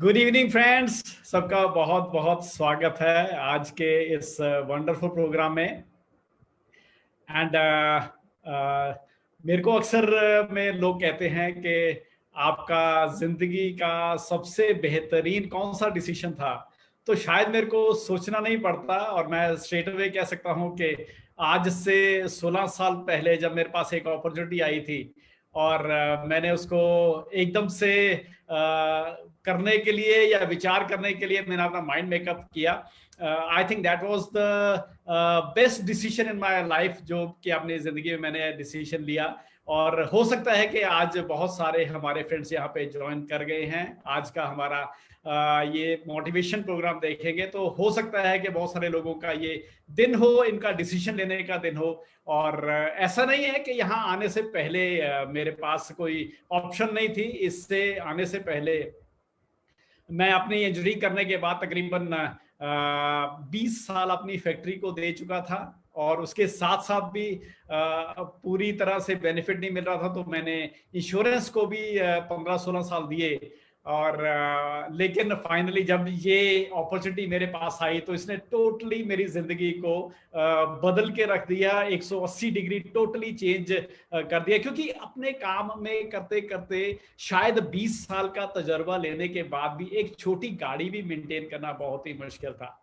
Good evening friends, सबका बहुत बहुत स्वागत है आज के इस वंडरफुल प्रोग्राम में। एंड मेरे को अक्सर में लोग कहते हैं कि आपका जिंदगी का सबसे बेहतरीन कौन सा डिसीजन था। तो शायद मेरे को सोचना नहीं पड़ता और मैं स्ट्रेट अवे कह सकता हूं कि आज से 16 साल पहले जब मेरे पास एक अपॉर्चुनिटी आई थी और मैंने उसको एकदम से करने के लिए या विचार करने के लिए मैंने अपना माइंड मेकअप किया। I think that was the best decision in my life जो कि अपनी जिंदगी में मैंने डिसीजन लिया। और हो सकता है कि आज बहुत सारे हमारे फ्रेंड्स यहाँ पे ज्वाइन कर गए हैं। आज का हमारा ये मोटिवेशन प्रोग्राम देखेंगे तो हो सकता है कि बहुत सारे लोगों का ये दिन हो, इनका डिसीजन लेने का दिन हो। और ऐसा नहीं है कि यहाँ आने से पहले मेरे पास कोई ऑप्शन नहीं थी। इससे आने से पहले मैं अपनी इंजीनियरिंग करने के बाद तकरीबन 20 साल अपनी फैक्ट्री को दे चुका था और उसके साथ साथ भी पूरी तरह से बेनिफिट नहीं मिल रहा था, तो मैंने इंश्योरेंस को भी 15-16 साल दिए। और लेकिन फाइनली जब ये अपॉर्चुनिटी मेरे पास आई तो इसने टोटली मेरी जिंदगी को बदल के रख दिया, 180 डिग्री टोटली चेंज कर दिया। क्योंकि अपने काम में करते करते शायद 20 साल का तजर्बा लेने के बाद भी एक छोटी गाड़ी भी मेंटेन करना बहुत ही मुश्किल था।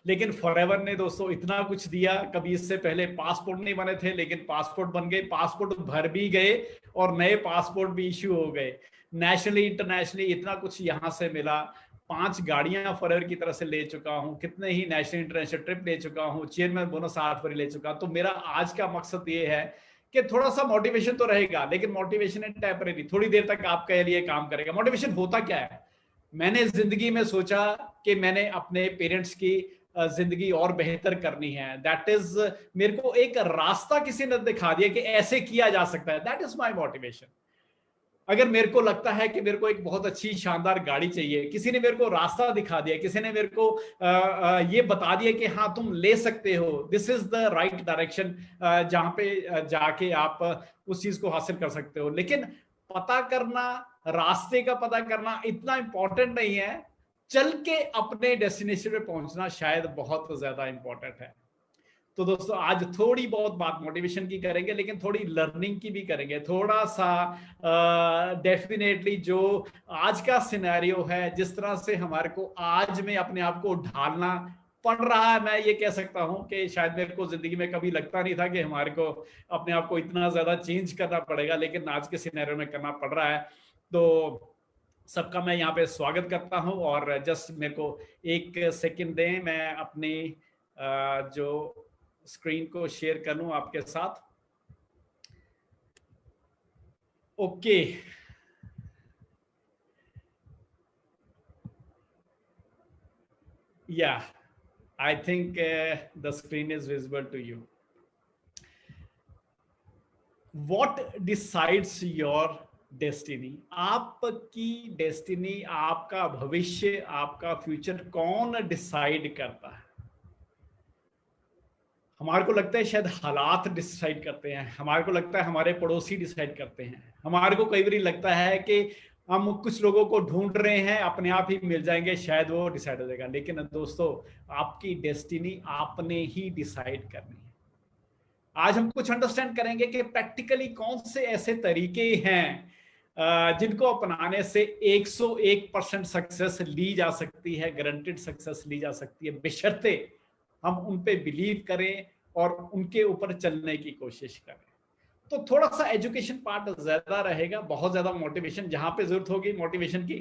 लेकिन फॉरएवर ने दोस्तों इतना कुछ दिया। कभी इससे पहले पासपोर्ट नहीं बने थे लेकिन पासपोर्ट बन गए, पासपोर्ट भर भी गए और नए पासपोर्ट भी इश्यू हो गए। नेशनली इंटरनेशनली इतना कुछ यहाँ से मिला। 5 गाड़ियां फॉरएवर की तरफ से ले चुका हूं, कितने ही नेशनल इंटरनेशनल ट्रिप ले चुका हूं, चेयरमैन बोनस 8 बार ले चुका। तो मेरा आज का मकसद ये है कि थोड़ा सा मोटिवेशन तो रहेगा लेकिन मोटिवेशन है टेम्परेरी, थोड़ी देर तक आपके लिए काम करेगा। मोटिवेशन होता क्या है? मैंने जिंदगी में सोचा कि मैंने अपने पेरेंट्स की जिंदगी और बेहतर करनी है। दैट इज, मेरे को एक रास्ता किसी ने दिखा दिया कि ऐसे किया जा सकता है। That is my motivation. अगर मेरे को लगता है कि मेरे को एक बहुत अच्छी शानदार गाड़ी चाहिए, किसी ने मेरे को रास्ता दिखा दिया, किसी ने मेरे को ये बता दिया कि हाँ तुम ले सकते हो, this is the right direction जहां पे जाके आप उस चीज को हासिल कर सकते हो। लेकिन पता करना, रास्ते का पता करना इतना इंपॉर्टेंट नहीं है, चल के अपने डेस्टिनेशन पे पहुंचना शायद बहुत ज्यादा इंपॉर्टेंट है। तो दोस्तों आज थोड़ी बहुत बात मोटिवेशन की करेंगे लेकिन थोड़ी लर्निंग की भी करेंगे। थोड़ा सा डेफिनेटली जो आज का सिनेरियो है, जिस तरह से हमारे को आज में अपने आप को ढालना पड़ रहा है, मैं ये कह सकता हूं कि शायद मेरे को जिंदगी में कभी लगता नहीं था कि हमारे को अपने आप को इतना ज्यादा चेंज करना पड़ेगा, लेकिन आज के सिनेरियो में करना पड़ रहा है। तो सबका मैं यहाँ पे स्वागत करता हूँ और जस्ट मेरे को एक सेकंड दें, मैं अपनी जो स्क्रीन को शेयर कर लूं आपके साथ। ओके, या I think the screen is visible to you. What decides your destiny? आपकी डेस्टिनी, आपका भविष्य, आपका फ्यूचर कौन डिसाइड करता है? हमारे को लगता है शायद हालात डिसाइड करते हैं, हमारे को लगता है हमारे पड़ोसी डिसाइड करते हैं, हमारे को कई बार लगता है कि हम कुछ लोगों को ढूंढ रहे हैं, अपने आप ही मिल जाएंगे, शायद वो डिसाइड हो जाएगा। लेकिन दोस्तों, आपकी डेस्टिनी आपने ही डिसाइड करनी है। आज हम कुछ अंडरस्टैंड करेंगे कि प्रैक्टिकली कौन से ऐसे तरीके हैं जिनको अपनाने से 101% सक्सेस ली जा सकती है, गारंटेड सक्सेस ली जा सकती है, बशर्ते हम उन पे बिलीव करें और उनके ऊपर चलने की कोशिश करें। तो थोड़ा सा एजुकेशन पार्ट ज्यादा रहेगा, बहुत ज्यादा मोटिवेशन जहां पे जरूरत होगी मोटिवेशन की।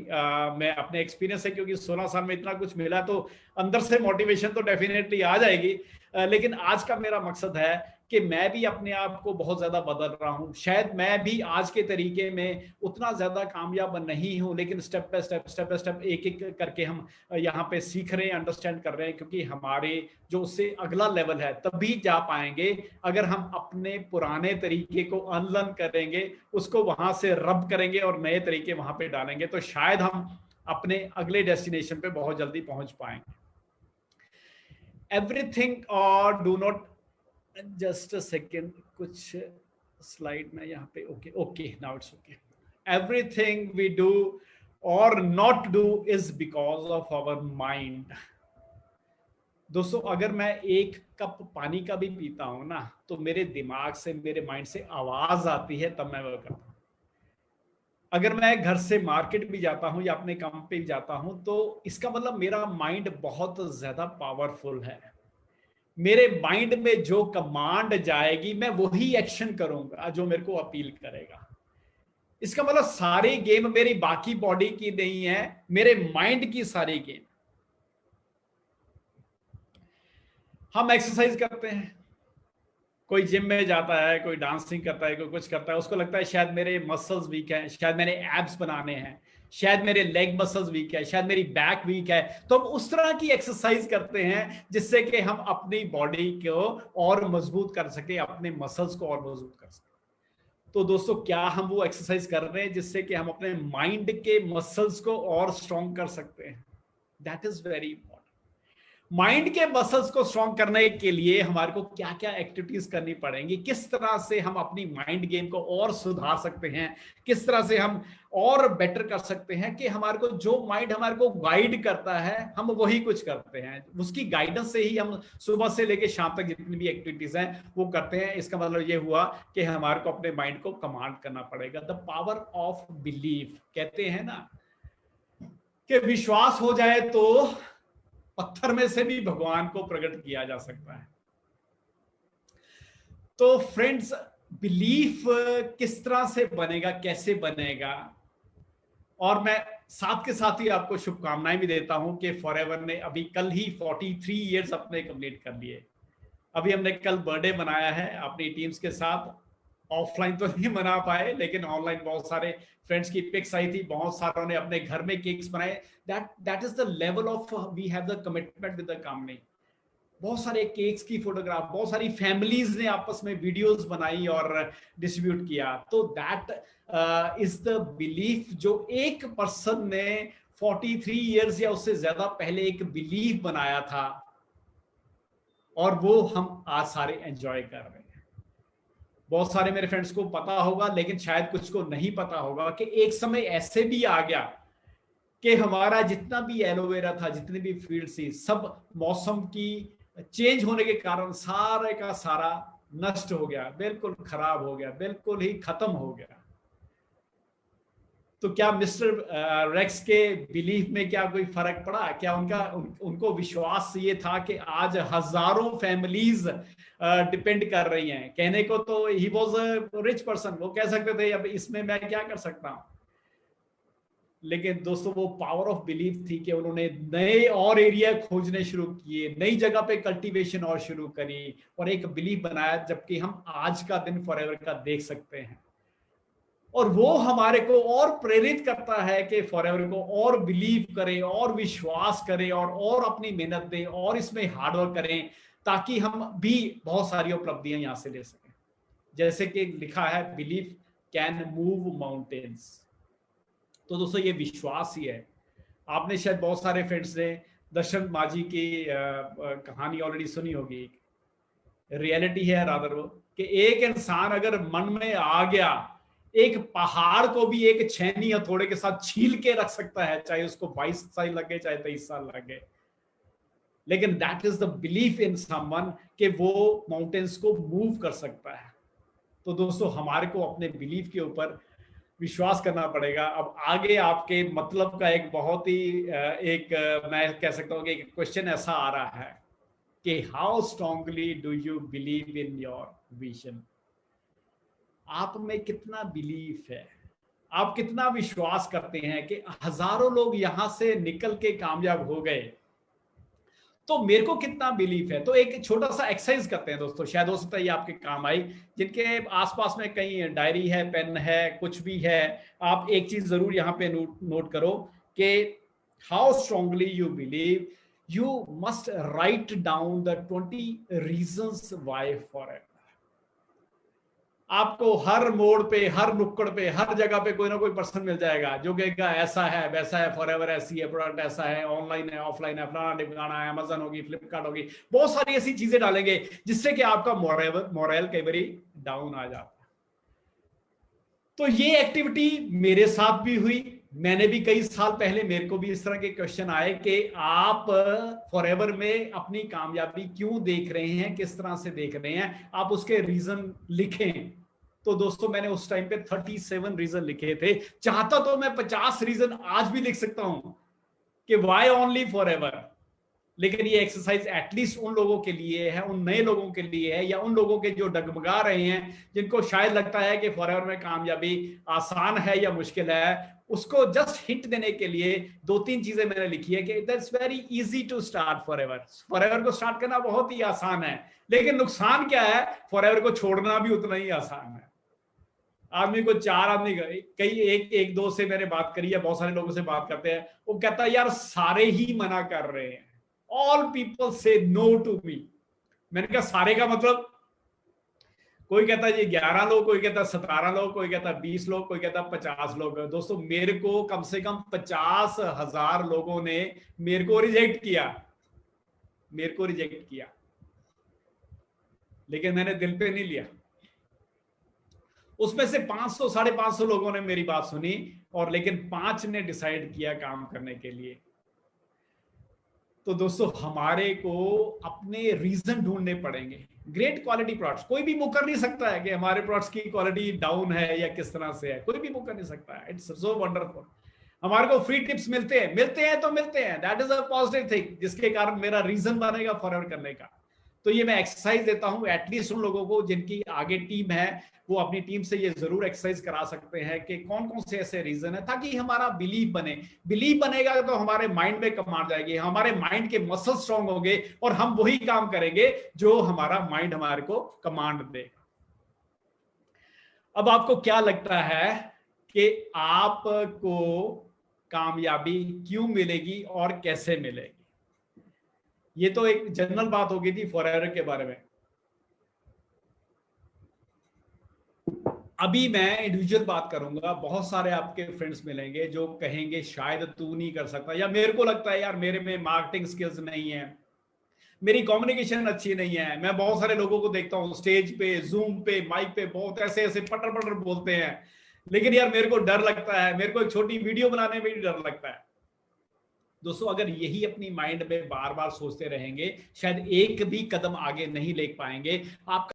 मैं अपने एक्सपीरियंस है, क्योंकि 16 साल में इतना कुछ मिला तो अंदर से मोटिवेशन तो डेफिनेटली आ जाएगी। लेकिन आज का मेरा मकसद है कि मैं भी अपने आप को बहुत ज्यादा बदल रहा हूं। शायद मैं भी आज के तरीके में उतना ज्यादा कामयाब नहीं हूं, लेकिन स्टेप बाय स्टेप एक एक करके हम यहाँ पे सीख रहे हैं, अंडरस्टैंड कर रहे हैं। क्योंकि हमारे जो उससे अगला लेवल है तभी जा पाएंगे अगर हम अपने पुराने तरीके को अनलर्न करेंगे, उसको वहां से रब करेंगे और नए तरीके वहां पे डालेंगे, तो शायद हम अपने अगले डेस्टिनेशन पे बहुत जल्दी पहुंच पाएंगे। एवरीथिंग और do not, just a second, कुछ स्लाइड में यहाँ पे, okay, now it's okay. Everything we do और not do is because of our mind. दोस्तों अगर मैं एक कप पानी का भी पीता हूं ना, तो मेरे दिमाग से, मेरे माइंड से आवाज आती है, तब मैं वो करता हूं। अगर मैं घर से मार्केट भी जाता हूं या अपने काम पे भी जाता हूं, तो इसका मतलब मेरा माइंड बहुत ज्यादा पावरफुल है। मेरे माइंड में जो कमांड जाएगी, मैं वही एक्शन करूंगा जो मेरे को अपील करेगा। इसका मतलब सारी गेम मेरी बाकी बॉडी की नहीं है, मेरे माइंड की सारी गेम। हम एक्सरसाइज करते हैं, कोई जिम में जाता है, कोई डांसिंग करता है, कोई कुछ करता है, उसको लगता है शायद मेरे मसल्स वीक हैं, शायद मेरे एब्स बनाने हैं, शायद मेरे लेग मसल्स वीक है, शायद मेरी बैक वीक है। तो हम उस तरह की एक्सरसाइज करते हैं जिससे कि हम अपनी बॉडी को और मजबूत कर सके, अपने मसल्स को और मजबूत कर सके। तो दोस्तों क्या हम वो एक्सरसाइज कर रहे हैं जिससे कि हम अपने माइंड के मसल्स को और स्ट्रॉन्ग कर सकते हैं? That is very important. Mind के मसल्स को स्ट्रॉन्ग करने के लिए हमारे को क्या क्या एक्टिविटीज करनी पड़ेंगी, किस तरह से हम अपनी माइंड गेम को और सुधार सकते हैं, किस तरह से हम और बेटर कर सकते हैं कि हमारे को जो माइंड हमारे को गाइड करता है हम वही कुछ करते हैं, उसकी गाइडेंस से ही हम सुबह से लेकर शाम तक जितनी भी एक्टिविटीज हैं वो करते हैं। इसका मतलब ये हुआ कि हमारे को अपने माइंड को कमांड करना पड़ेगा। द पावर ऑफ बिलीफ, कहते हैं ना कि विश्वास हो जाए तो पत्थर में से भी भगवान को प्रकट किया जा सकता है। तो फ्रेंड्स, बिलीफ किस तरह से बनेगा, कैसे बनेगा, और मैं साथ के साथ ही आपको शुभकामनाएं भी देता हूं कि फॉरएवर ने अभी कल ही 43 इयर्स अपने कंप्लीट कर लिए। अभी हमने कल बर्थडे मनाया है अपनी टीम्स के साथ। ऑफलाइन तो नहीं मना पाए, लेकिन ऑनलाइन बहुत सारे फ्रेंड्स की पिक्स आई थी, बहुत सारों ने अपने घर में केक्स बनाए। That is the level of we have the commitment with the company. बहुत सारे केक्स की फोटोग्राफ, बहुत सारी फैमिलीज ने आपस में वीडियोस बनाई और डिस्ट्रीब्यूट किया। तो दैट इज द बिलीफ जो एक पर्सन ने 43 इयर्स या उससे ज्यादा पहले एक बिलीफ बनाया था, और वो हम आज सारे एंजॉय कर रहे हैं। बहुत सारे मेरे फ्रेंड्स को पता होगा, लेकिन शायद कुछ को नहीं पता होगा कि एक समय ऐसे भी आ गया कि हमारा जितना भी एलोवेरा था, जितनी भी फील्ड थी, सब मौसम की चेंज होने के कारण सारे का सारा नष्ट हो गया, बिल्कुल खराब हो गया, बिल्कुल ही खत्म हो गया। तो क्या मिस्टर रेक्स के बिलीफ में क्या कोई फर्क पड़ा? क्या उनको विश्वास ये था कि आज हजारों फैमिलीज डिपेंड कर रही हैं? कहने को तो he was a rich person, वो कह सकते थे अब इसमें मैं क्या कर सकता हूं। लेकिन दोस्तों वो पावर ऑफ बिलीफ थी कि उन्होंने नए और एरिया खोजने शुरू किए, नई जगह पे कल्टीवेशन और शुरू करी, और एक बिलीफ बनाया, जबकि हम आज का दिन फॉरएवर का देख सकते हैं। और वो हमारे को और प्रेरित करता है कि फॉरएवर को और बिलीव करें, और विश्वास करें, और अपनी मेहनत दें, और इसमें हार्डवर्क करें, ताकि हम भी बहुत सारी उपलब्धियां यहां से ले सकें। जैसे कि लिखा है, बिलीफ कैन मूव माउंटेन्स। तो दोस्तों ये विश्वास ही है। आपने शायद बहुत सारे फ्रेंड्स ने दर्शन माझी की कहानी ऑलरेडी सुनी होगी। रियलिटी है रादर वो कि एक इंसान अगर मन में आ गया, एक पहाड़ को भी एक छेनी हथौड़े के साथ छील के रख सकता है, चाहे उसको 22 साल लगे, चाहे 23 साल लगे। लेकिन that is the belief in someone कि वो माउंटेन्स को मूव कर सकता है। तो दोस्तों हमारे को अपने बिलीफ के ऊपर विश्वास करना पड़ेगा। अब आगे आपके मतलब का एक बहुत ही मैं कह सकता हूँ कि एक क्वेश्चन ऐसा आ रहा है कि how strongly do you believe in your vision? आप में कितना बिलीफ है, आप कितना विश्वास करते हैं कि हजारों लोग यहां से निकल के कामयाब हो गए, तो मेरे को कितना बिलीफ है? तो एक छोटा सा एक्सरसाइज करते हैं दोस्तों, शायद हो सकता है ये आपके काम आई। जिनके आसपास में कहीं डायरी है, पेन है, कुछ भी है, आप एक चीज जरूर यहाँ पे नोट करो कि how strongly you believe, you must write down the 20 reasons why for it. आपको हर मोड़ पे, हर नुक्कड़ पे, हर जगह पे कोई ना कोई पर्सन मिल जाएगा जो कहेगा ऐसा है, वैसा है, फॉरएवर ऐसी है, प्रोडक्ट ऐसा है, ऑनलाइन है, ऑफलाइन है, फलाना ढिमकाना है, अमेजन होगी, फ्लिपकार्ट होगी, बहुत सारी ऐसी चीजें डालेंगे जिससे कि आपका मोरल कई बार डाउन आ जाता है। तो ये एक्टिविटी मेरे साथ भी हुई, मैंने भी कई साल पहले, मेरे को भी इस तरह के क्वेश्चन आए कि आप फॉरएवर में अपनी कामयाबी क्यों देख रहे हैं, किस तरह से देख रहे हैं, आप उसके रीजन लिखें। तो दोस्तों मैंने उस टाइम पे 37 रीजन लिखे थे। चाहता तो मैं 50 रीजन आज भी लिख सकता हूं कि वाई ओनली फॉरएवर, लेकिन ये एक्सरसाइज एटलीस्ट उन लोगों के लिए है, उन नए लोगों के लिए है, या उन लोगों के जो डगमगा रहे हैं, जिनको शायद लगता है कि फॉरएवर में कामयाबी आसान है या मुश्किल है, उसको जस्ट हिंट देने के लिए 2-3 चीजें मैंने लिखी है कि that's very easy to start forever. Forever को स्टार्ट करना बहुत ही आसान है, लेकिन नुकसान क्या है, फॉरएवर को छोड़ना भी उतना ही आसान है। आदमी को 4 आदमी, कई एक दो से मैंने बात करी है, बहुत सारे लोगों से बात करते हैं, वो कहता है यार सारे ही मना कर रहे हैं, ऑल पीपल से नो टू मी। मैंने कहा सारे का मतलब, कोई कहता है ये 11 लोग, कोई कहता है 17 लोग, कोई कहता है 20 लोग, कोई कहता है 50 लोग। दोस्तों मेरे को कम से कम 50,000 लोगों ने मेरे को रिजेक्ट किया, लेकिन मैंने दिल पे नहीं लिया। उसमें से 500 550 लोगों ने मेरी बात सुनी, और लेकिन 5 ने डिसाइड किया काम करने के लिए। तो दोस्तों हमारे को अपने रीजन ढूंढने पड़ेंगे। ग्रेट क्वालिटी प्रोडक्ट्स, कोई भी मुकर नहीं सकता है कि हमारे प्रोडक्ट्स की क्वालिटी डाउन है या किस तरह से है, कोई भी मुकर नहीं सकता है। It's so wonderful. हमारे को फ्री टिप्स मिलते हैं तो मिलते हैं, that is a positive thing, जिसके कारण मेरा रीजन बनेगा फॉरएवर करने का। तो ये मैं एक्सरसाइज देता हूं एटलीस्ट उन लोगों को जिनकी आगे टीम है, वो अपनी टीम से ये जरूर एक्सरसाइज करा सकते हैं कि कौन कौन से ऐसे रीजन है, ताकि हमारा बिलीव बने। बिलीव बनेगा तो हमारे माइंड में कमांड जाएगी, हमारे माइंड के मसल स्ट्रांग होंगे, और हम वही काम करेंगे जो हमारा माइंड हमारे को कमांड दे। अब आपको क्या लगता है कि आपको कामयाबी क्यों मिलेगी और कैसे मिलेगी? ये तो एक जनरल बात हो गई थी फॉरएवर के बारे में। अभी मैं इंडिविजुअल बात करूंगा। बहुत सारे आपके फ्रेंड्स मिलेंगे जो कहेंगे शायद तू नहीं कर सकता, या मेरे को लगता है यार मेरे में मार्केटिंग स्किल्स नहीं है, मेरी कम्युनिकेशन अच्छी नहीं है। मैं बहुत सारे लोगों को देखता हूँ स्टेज पे, जूम पे, माइक पे बहुत ऐसे ऐसे पटर पटर बोलते हैं, लेकिन यार मेरे को डर लगता है, मेरे को एक छोटी वीडियो बनाने में भी डर लगता है। दोस्तों अगर यही अपनी माइंड में बार बार सोचते रहेंगे, शायद एक भी कदम आगे नहीं ले पाएंगे। आप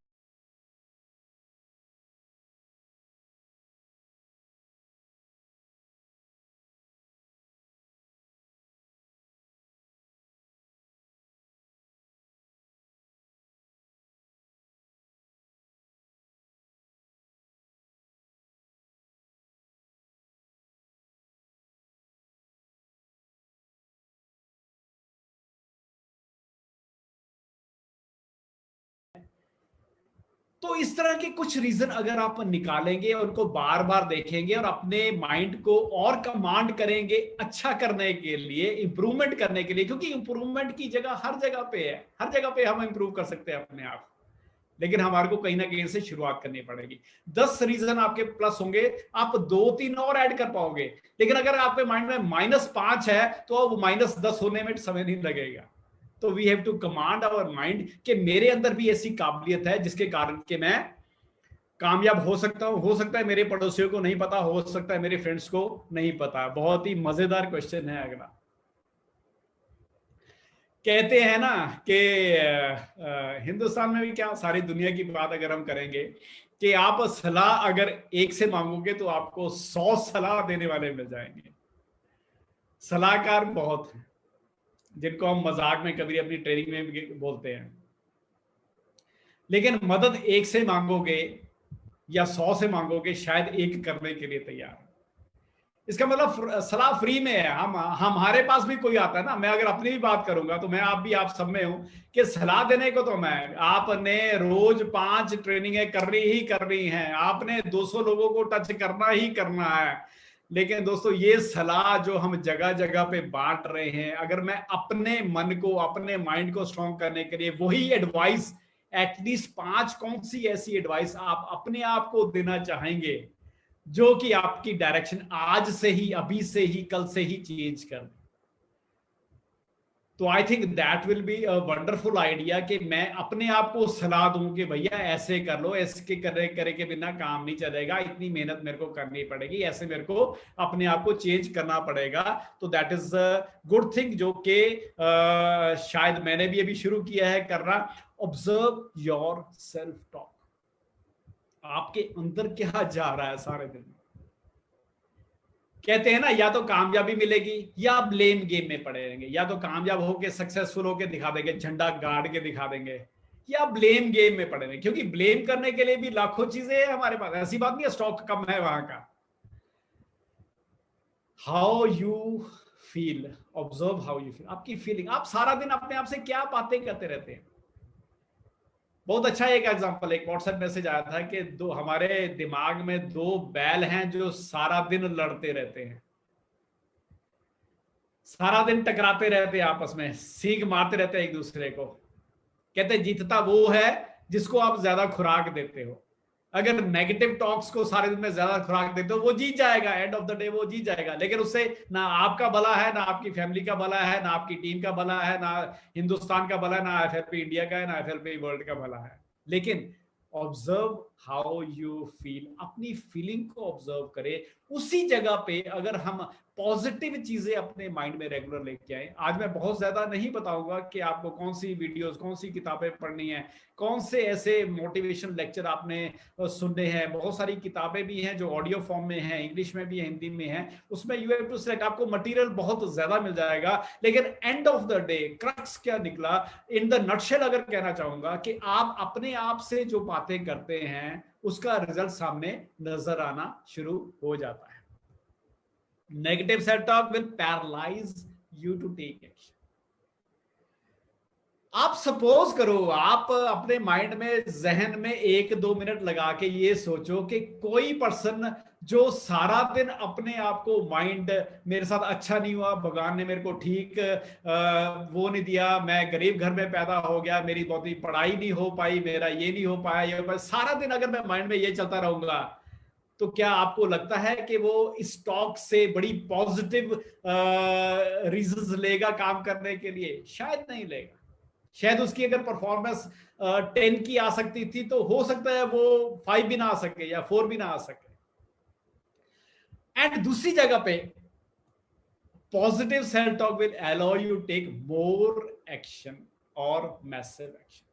तो इस तरह के कुछ रीजन अगर आप निकालेंगे, उनको बार बार देखेंगे और अपने माइंड को और कमांड करेंगे अच्छा करने के लिए, इंप्रूवमेंट करने के लिए, क्योंकि इंप्रूवमेंट की जगह हर जगह पे है, हर जगह पे हम इंप्रूव कर सकते हैं अपने आप, लेकिन हमारे को कहीं ना कहीं से शुरुआत करनी पड़ेगी। 10 रीजन आपके प्लस होंगे, आप 2-3 और ऐड कर पाओगे, लेकिन अगर आपके माइंड में -5 है तो अब -10 होने में समय नहीं लगेगा। तो we have to command our mind कि मेरे अंदर भी ऐसी काबिलियत है जिसके कारण कि मैं कामयाब हो सकता हूं। हो सकता है मेरे पड़ोसियों को नहीं पता, हो सकता है मेरे फ्रेंड्स को नहीं पता। बहुत ही मजेदार क्वेश्चन है अगला। कहते हैं ना कि हिंदुस्तान में भी क्या सारी दुनिया की बात अगर हम करेंगे कि आप सलाह अगर एक से मांगोगे तो आपको 100 सलाह देने वाले मिल जाएंगे। सलाहकार बहुत हैं, जिनको हम मजाक में कभी अपनी ट्रेनिंग में भी बोलते हैं, लेकिन मदद एक से मांगोगे या 100 से मांगोगे, शायद एक करने के लिए तैयार। इसका मतलब सलाह फ्री में है। हम हमारे पास भी कोई आता है ना, मैं अगर अपनी भी बात करूंगा तो मैं आप सब में हूं कि सलाह देने को तो मैं, आपने रोज 5 ट्रेनिंगें करनी हैं, आपने 200 लोगों को टच करना ही करना है। लेकिन दोस्तों ये सलाह जो हम जगह जगह पे बांट रहे हैं, अगर मैं अपने मन को, अपने माइंड को स्ट्रॉन्ग करने के लिए वही एडवाइस, एटलीस्ट 5 कौन सी ऐसी एडवाइस आप अपने आप को देना चाहेंगे जो कि आपकी डायरेक्शन आज से ही, अभी से ही, कल से ही चेंज कर दे। तो I think that will be a wonderful idea कि मैं अपने आप को सलाह दूं कि भैया ऐसे कर लो, ऐसे करे के बिना काम नहीं चलेगा, इतनी मेहनत मेरे को करनी पड़ेगी, ऐसे मेरे को अपने आप को चेंज करना पड़ेगा। तो दैट इज गुड थिंग जो कि शायद मैंने भी अभी शुरू किया है करना। ऑब्जर्व योर सेल्फ टॉक, आपके अंदर क्या जा रहा है सारे दिन। कहते हैं ना, या तो कामयाबी मिलेगी या ब्लेम गेम में पड़े रहेंगे, या तो कामयाब होके सक्सेसफुल होके दिखा देंगे, झंडा गाड़ के दिखा देंगे, या ब्लेम गेम में पड़े रहेंगे। क्योंकि ब्लेम करने के लिए भी लाखों चीजें हैं हमारे पास, ऐसी बात नहीं है स्टॉक कम है वहां का। How you feel, observe how you feel, आपकी फीलिंग, आप सारा दिन अपने आप से क्या बातें करते रहते हैं। बहुत अच्छा एक एग्जांपल, एक व्हाट्सएप मैसेज आया था कि दो हमारे दिमाग में दो बैल हैं जो सारा दिन लड़ते रहते हैं, सारा दिन टकराते रहते हैं, आपस में सींग मारते रहते हैं एक दूसरे को। कहते हैं जीतता वो है जिसको आप ज्यादा खुराक देते हो। अगर नेगेटिव टॉक्स को सारे दिन में ज्यादा खुराक देते हो, वो जीत जाएगा, एंड ऑफ द डे वो जीत जाएगा। लेकिन उससे ना आपका भला है, ना आपकी फैमिली का भला है, ना आपकी टीम का भला है, ना हिंदुस्तान का भला है, ना एफएलपी इंडिया का है, ना एफएलपी वर्ल्ड का भला है। लेकिन ऑब्जर्व हाउ यू फील, अपनी फीलिंग को ऑब्जर्व करें। उसी जगह पे अगर हम पॉजिटिव चीजें अपने माइंड में रेगुलर लेके आए। आज मैं बहुत ज्यादा नहीं बताऊंगा कि आपको कौन सी वीडियोस, कौन सी किताबें पढ़नी है, कौन से ऐसे मोटिवेशन लेक्चर आपने सुनने हैं। बहुत सारी किताबें भी हैं जो ऑडियो फॉर्म में हैं, इंग्लिश में भी है, हिंदी में है। उसमें यू हैव टू सेलेक्ट, आपको मटेरियल बहुत ज्यादा मिल जाएगा। लेकिन end of the day crux क्या निकला, इन द नटशेल अगर कहना चाहूंगा कि आप अपने आप से जो बातें करते हैं उसका रिजल्ट सामने नजर आना शुरू हो जाता है। Negative self talk will paralyse you to take action. आप सपोज करो, आप अपने माइंड में, जहन में 1-2 मिनट लगा के ये सोचो कि कोई पर्सन जो सारा दिन अपने आप को, माइंड मेरे साथ अच्छा नहीं हुआ, भगवान ने मेरे को ठीक वो नहीं दिया, मैं गरीब घर में पैदा हो गया, मेरी बहुत ही पढ़ाई नहीं हो पाई, मेरा ये नहीं हो पाया, ये हो पाया, सारा दिन अगर मैं माइंड में ये चलता रहूंगा, तो क्या आपको लगता है कि वो इस टॉक से बड़ी पॉजिटिव रीजंस लेगा काम करने के लिए? शायद नहीं लेगा। शायद उसकी अगर परफॉर्मेंस 10 की आ सकती थी, तो हो सकता है वो 5 भी ना आ सके या 4 भी ना आ सके। एंड दूसरी जगह पे positive self talk will allow you take more action और मैसिव एक्शन।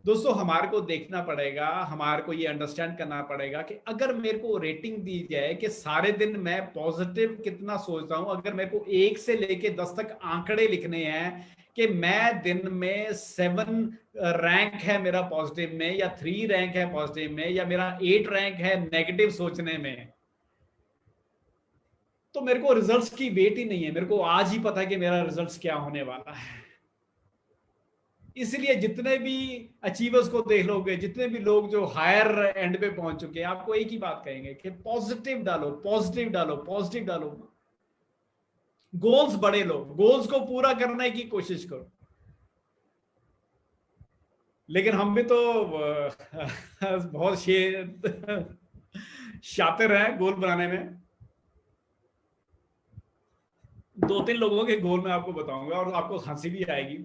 दोस्तों, हमारे को देखना पड़ेगा, हमारे को ये अंडरस्टैंड करना पड़ेगा कि अगर मेरे को रेटिंग दी जाए कि सारे दिन मैं पॉजिटिव कितना सोचता हूं, अगर मेरे को 1 से लेके 10 तक आंकड़े लिखने हैं कि मैं दिन में 7 रैंक है मेरा पॉजिटिव में, या 3 रैंक है पॉजिटिव में, या मेरा 8 रैंक है नेगेटिव सोचने में, तो मेरे को रिजल्ट्स की वेट ही नहीं है। मेरे को आज ही पता है कि मेरा रिजल्ट्स क्या होने वाला है। इसलिए जितने भी अचीवर्स को देख लोगे, जितने भी लोग जो हायर एंड पे पहुंच चुके हैं, आपको एक ही बात कहेंगे कि पॉजिटिव डालो, पॉजिटिव डालो, पॉजिटिव डालो। गोल्स बड़े लो, गोल्स को पूरा करने की कोशिश करो। लेकिन हम भी तो बहुत शातिर हैं गोल बनाने में। 2-3 लोगों के गोल मैं आपको बताऊंगा और आपको हंसी भी आएगी।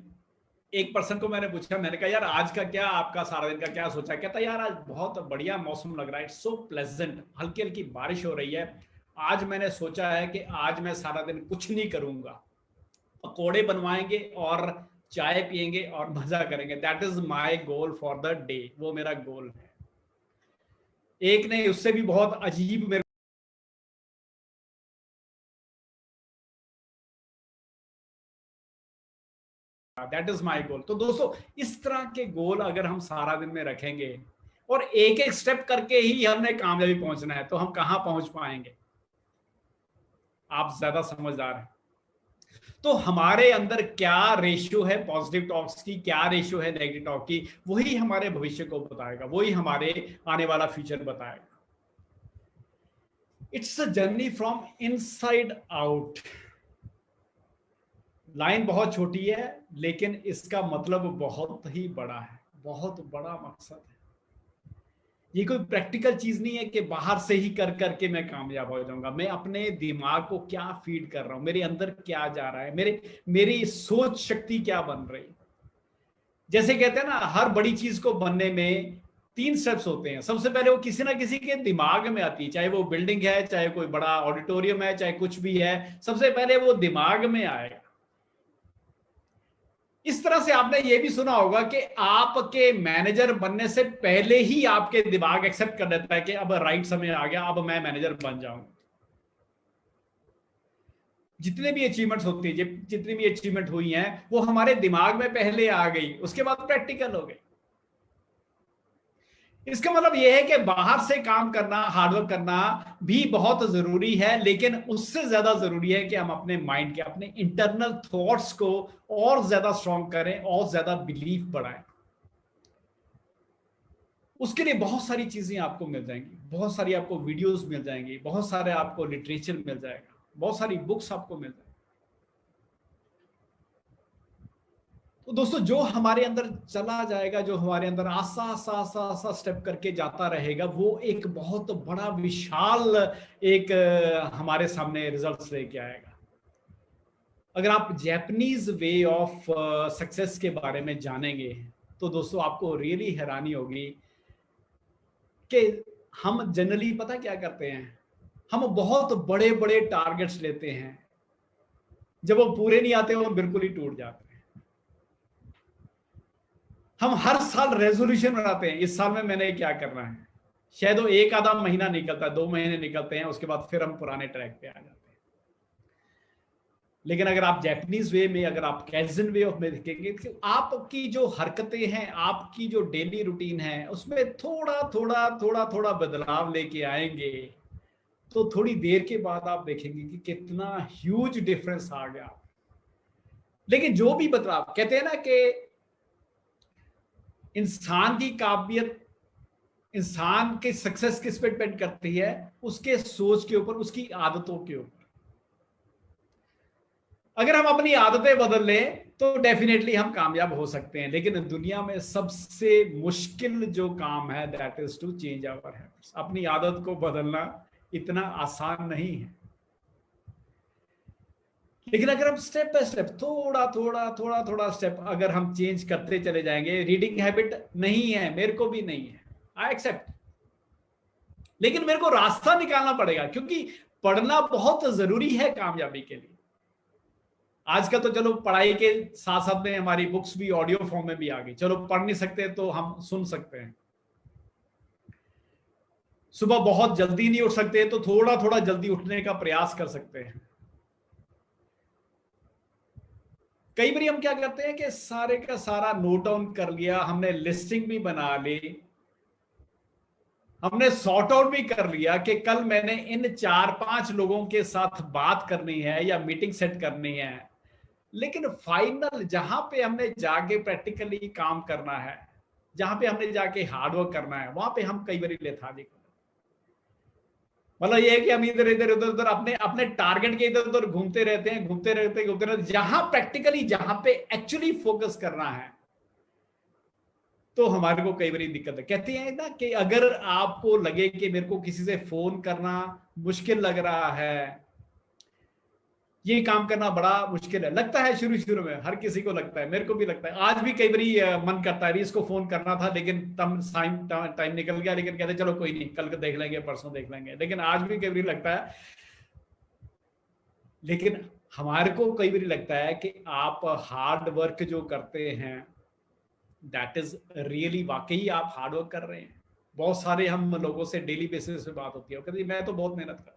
एक पर्सन को मैंने पूछा, मैंने कहा यार आज का क्या, आपका सारा दिन का क्या सोचा? कहता यार आज बहुत बढ़िया मौसम लग रहा है, इट्स सो प्लेजेंट, हल्की हल्की बारिश हो रही है। आज मैंने सोचा है कि आज मैं सारा दिन कुछ नहीं करूंगा, पकोड़े बनवाएंगे और चाय पिएंगे और मजा करेंगे। That is my goal for the day, वो मेरा गोल है। एक ने उससे भी बहुत अजीब मेरे, दैट इज माई गोल। तो दोस्तों, इस तरह के गोल अगर हम सारा दिन में रखेंगे और एक एक स्टेप करके ही हमने कामयाबी पहुंचना है, तो हम कहां पहुंच पाएंगे? आप ज्यादा समझदार हैं। तो हमारे अंदर क्या रेशियो है पॉजिटिव टॉक्स की, क्या रेशियो है नेगेटिव टॉक की, वही हमारे भविष्य को बताएगा, वही हमारे आने वाला फ्यूचर बताएगा। It's a journey from inside out. Line बहुत छोटी है, लेकिन इसका मतलब बहुत ही बड़ा है, बहुत बड़ा मकसद है। ये कोई प्रैक्टिकल चीज नहीं है कि बाहर से ही कर करके मैं कामयाब हो जाऊंगा। मैं अपने दिमाग को क्या फीड कर रहा हूं, मेरे अंदर क्या जा रहा है, मेरी सोच शक्ति क्या बन रही। जैसे कहते हैं ना, हर बड़ी चीज को बनने में 3 स्टेप्स होते हैं। सबसे पहले वो किसी ना किसी के दिमाग में आती है, चाहे वो बिल्डिंग है, चाहे कोई बड़ा ऑडिटोरियम है, चाहे कुछ भी है, सबसे पहले वो दिमाग में आएगा। इस तरह से आपने ये भी सुना होगा कि आपके मैनेजर बनने से पहले ही आपके दिमाग एक्सेप्ट कर लेता है कि अब राइट समय आ गया, अब मैं मैनेजर बन जाऊं। जितने भी अचीवमेंट्स होती है, जितनी भी अचीवमेंट हुई हैं, वो हमारे दिमाग में पहले आ गई, उसके बाद प्रैक्टिकल हो गई। इसका मतलब यह है कि बाहर से काम करना, हार्डवर्क करना भी बहुत जरूरी है, लेकिन उससे ज्यादा जरूरी है कि हम अपने माइंड के, अपने इंटरनल थॉट्स को और ज्यादा स्ट्रॉन्ग करें और ज्यादा बिलीफ बढ़ाएं। उसके लिए बहुत सारी चीजें आपको मिल जाएंगी, बहुत सारी आपको वीडियोस मिल जाएंगी, बहुत सारे आपको लिटरेचर मिल जाएगा, बहुत सारी बुक्स आपको मिल जाएगी। तो दोस्तों, जो हमारे अंदर चला जाएगा, जो हमारे अंदर आसा आसा आसा आसा स्टेप करके जाता रहेगा, वो एक बहुत बड़ा विशाल एक हमारे सामने रिजल्ट्स लेके आएगा। अगर आप जैपनीज वे ऑफ सक्सेस के बारे में जानेंगे तो दोस्तों आपको रियली हैरानी होगी कि हम जनरली पता क्या करते हैं, हम बहुत बड़े बड़े टारगेट्स लेते हैं, जब वो पूरे नहीं आते वो बिल्कुल ही टूट जाते हैं। हम हर साल रेजोल्यूशन बनाते हैं, इस साल में मैंने क्या करना है, शायद वो एक आधा महीना निकलता है, 2 महीने निकलते हैं, उसके बाद फिर हम पुराने ट्रैक पे आ जाते हैं। लेकिन अगर आप जैपनीज वे में, अगर आप कैज़न वे ऑफ में देखेंगे, आपकी जो हरकतें हैं, आपकी जो डेली रूटीन है, उसमें थोड़ा थोड़ा थोड़ा थोड़ा बदलाव लेके आएंगे तो थोड़ी देर के बाद आप देखेंगे कि कितना ह्यूज डिफरेंस आ गया। लेकिन जो भी बदलाव, कहते हैं ना कि इंसान की काबिलियत, इंसान की सक्सेस किस पे डिपेंड करती है, उसके सोच के ऊपर, उसकी आदतों के ऊपर। अगर हम अपनी आदतें बदल लें तो डेफिनेटली हम कामयाब हो सकते हैं। लेकिन दुनिया में सबसे मुश्किल जो काम है, that is to change our habits. अपनी आदत को बदलना इतना आसान नहीं है। लेकिन अगर हम स्टेप बाय स्टेप, थोड़ा थोड़ा थोड़ा थोड़ा स्टेप अगर हम चेंज करते चले जाएंगे, रीडिंग हैबिट नहीं है, मेरे को भी नहीं है, आई एक्सेप्ट, लेकिन मेरे को रास्ता निकालना पड़ेगा, क्योंकि पढ़ना बहुत जरूरी है कामयाबी के लिए। आजकल तो चलो पढ़ाई के साथ साथ में हमारी बुक्स भी ऑडियो फॉर्म में भी आ गई, चलो पढ़ नहीं सकते तो हम सुन सकते हैं। सुबह बहुत जल्दी नहीं उठ सकते तो थोड़ा थोड़ा जल्दी उठने का प्रयास कर सकते हैं। कई बार हम क्या करते हैं कि सारे का सारा नोट डाउन कर लिया, हमने लिस्टिंग भी बना ली, हमने सॉर्ट आउट भी कर लिया कि कल मैंने इन 4-5 लोगों के साथ बात करनी है या मीटिंग सेट करनी है। लेकिन फाइनल जहां पे हमने जाके प्रैक्टिकली काम करना है, जहां पे हमने जाके हार्डवर्क करना है, वहां पे हम कई बार लेथार्जिक, मतलब ये है कि हम इधर इधर उधर उधर अपने अपने टारगेट के इधर उधर घूमते रहते हैं, घूमते रहते, जहां प्रैक्टिकली, जहां पे एक्चुअली फोकस करना है, तो हमारे को कई बार दिक्कत है। कहते हैं ना कि अगर आपको लगे कि मेरे को किसी से फोन करना मुश्किल लग रहा है, ये काम करना बड़ा मुश्किल है, लगता है शुरू शुरू में, हर किसी को लगता है, मेरे को भी लगता है, आज भी कई बार मन करता है इसको फोन करना था, लेकिन तब टाइम निकल गया, लेकिन कहते चलो कोई नहीं, कल देख लेंगे, परसों देख लेंगे, लेकिन आज भी कई बार लगता है। लेकिन हमारे को कई बार लगता है कि आप हार्ड वर्क जो करते हैं, दैट इज रियली, वाकई आप हार्ड वर्क कर रहे हैं। बहुत सारे हम लोगों से डेली बेसिस पे बात होती है, कहते मैं तो बहुत मेहनत कर,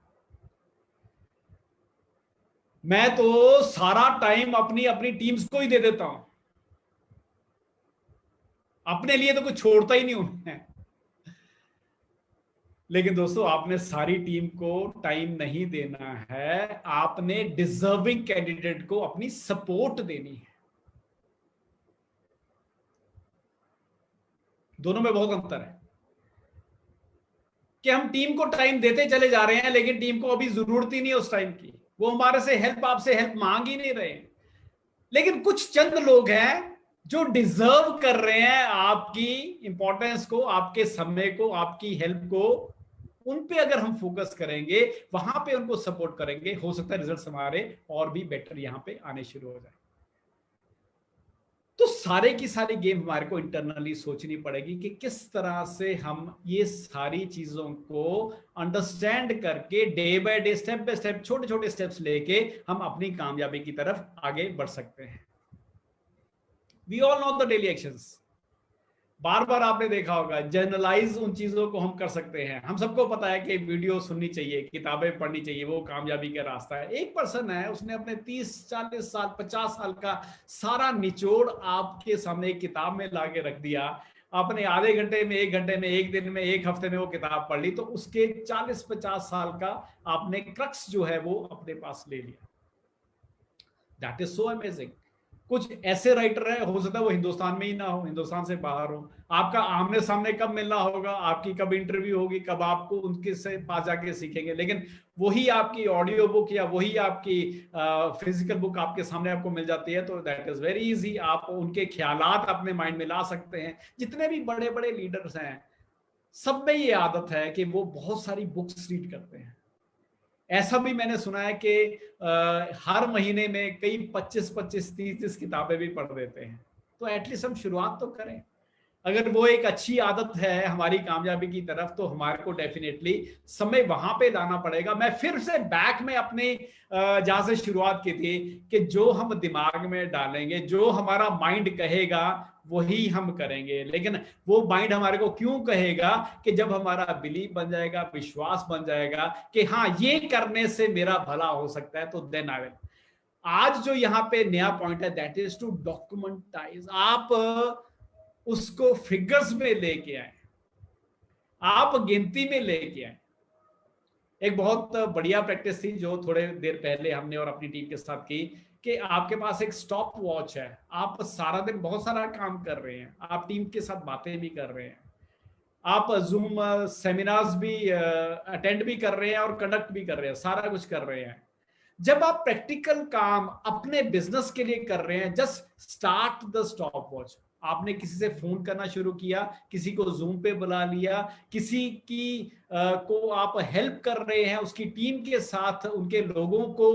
मैं तो सारा टाइम अपनी अपनी टीम्स को ही दे देता हूं, अपने लिए तो कुछ छोड़ता ही नहीं हूं मैं। लेकिन दोस्तों, आपने सारी टीम को टाइम नहीं देना है, आपने डिजर्विंग कैंडिडेट को अपनी सपोर्ट देनी है। दोनों में बहुत अंतर है कि हम टीम को टाइम देते चले जा रहे हैं, लेकिन टीम को अभी जरूरत ही नहीं है उस टाइम की, वो हमारे से हेल्प, आपसे हेल्प मांग ही नहीं रहे। लेकिन कुछ चंद लोग हैं जो डिजर्व कर रहे हैं आपकी इंपॉर्टेंस को, आपके समय को, आपकी हेल्प को, उन पे अगर हम फोकस करेंगे, वहां पे उनको सपोर्ट करेंगे, हो सकता है रिजल्ट्स हमारे और भी बेटर यहां पे आने शुरू हो जाए। तो सारे की सारी गेम हमारे को इंटरनली सोचनी पड़ेगी कि किस तरह से हम ये सारी चीजों को अंडरस्टैंड करके day by day, step by step, छोटे छोटे स्टेप्स लेके हम अपनी कामयाबी की तरफ आगे बढ़ सकते हैं। We all know the daily actions. बार बार आपने देखा होगा, जनरलाइज उन चीजों को हम कर सकते हैं। हम सबको पता है कि वीडियो सुननी चाहिए, किताबें पढ़नी चाहिए, वो कामयाबी का रास्ता है। एक पर्सन है, उसने अपने 30 40 साल 50 साल का सारा निचोड़ आपके सामने एक किताब में लाके रख दिया। आपने आधे घंटे में, 1 घंटे में, 1 दिन में, 1 हफ्ते में वो किताब पढ़ ली, तो उसके 40 50 साल का आपने क्रक्स जो है वो अपने पास ले लिया। That is so amazing. कुछ ऐसे राइटर है, हो सकता है वो हिंदुस्तान में ही ना हो, हिंदुस्तान से बाहर हो। आपका आमने सामने कब मिलना होगा, आपकी कब इंटरव्यू होगी, कब आपको उनके से पास जाके सीखेंगे, लेकिन वही आपकी ऑडियो बुक या वही आपकी फिजिकल बुक आपके सामने आपको मिल जाती है, तो दैट इज वेरी इजी। आप उनके ख्यालात अपने माइंड में ला सकते हैं। जितने भी बड़े बड़े लीडर्स हैं, सब में ये आदत है कि वो बहुत सारी बुक्स रीड करते हैं। ऐसा भी मैंने सुना है कि हर महीने में कई 25 25 30 30 किताबें भी पढ़ देते हैं। तो एटलीस्ट हम शुरुआत तो करें। अगर वो एक अच्छी आदत है हमारी कामयाबी की तरफ, तो हमारे को डेफिनेटली समय वहां पे लाना पड़ेगा। मैं फिर से बैक में अपने जहां से शुरुआत की थी, कि जो हम दिमाग में डालेंगे, जो हमारा माइंड कहेगा, वही हम करेंगे। लेकिन वो माइंड हमारे को क्यों कहेगा, कि जब हमारा बिलीफ बन जाएगा, विश्वास बन जाएगा कि हाँ, ये करने से मेरा भला हो सकता है, तो देन आई विल। आज जो यहाँ पे नया पॉइंट है, दैट इज टू डॉक्यूमेंटाइज। आप उसको फिगर्स में लेके आए, आप गिनती में लेके आए। एक बहुत बढ़िया प्रैक्टिस थी जो थोड़े देर पहले हमने और अपनी टीम के साथ की, कि आपके पास एक स्टॉप वॉच है। आप सारा दिन बहुत सारा काम कर रहे हैं, आप टीम के साथ बातें भी कर रहे हैं, आप जूम सेमिनार्स भी अटेंड भी कर रहे हैं और कंडक्ट भी कर रहे हैं, सारा कुछ कर रहे हैं। जब आप प्रैक्टिकल काम अपने बिजनेस के लिए कर रहे हैं, just start the stop watch. आपने किसी से फोन करना शुरू किया, किसी को जूम पे बुला लिया, किसी की को आप हेल्प कर रहे हैं, उसकी टीम के साथ उनके लोगों को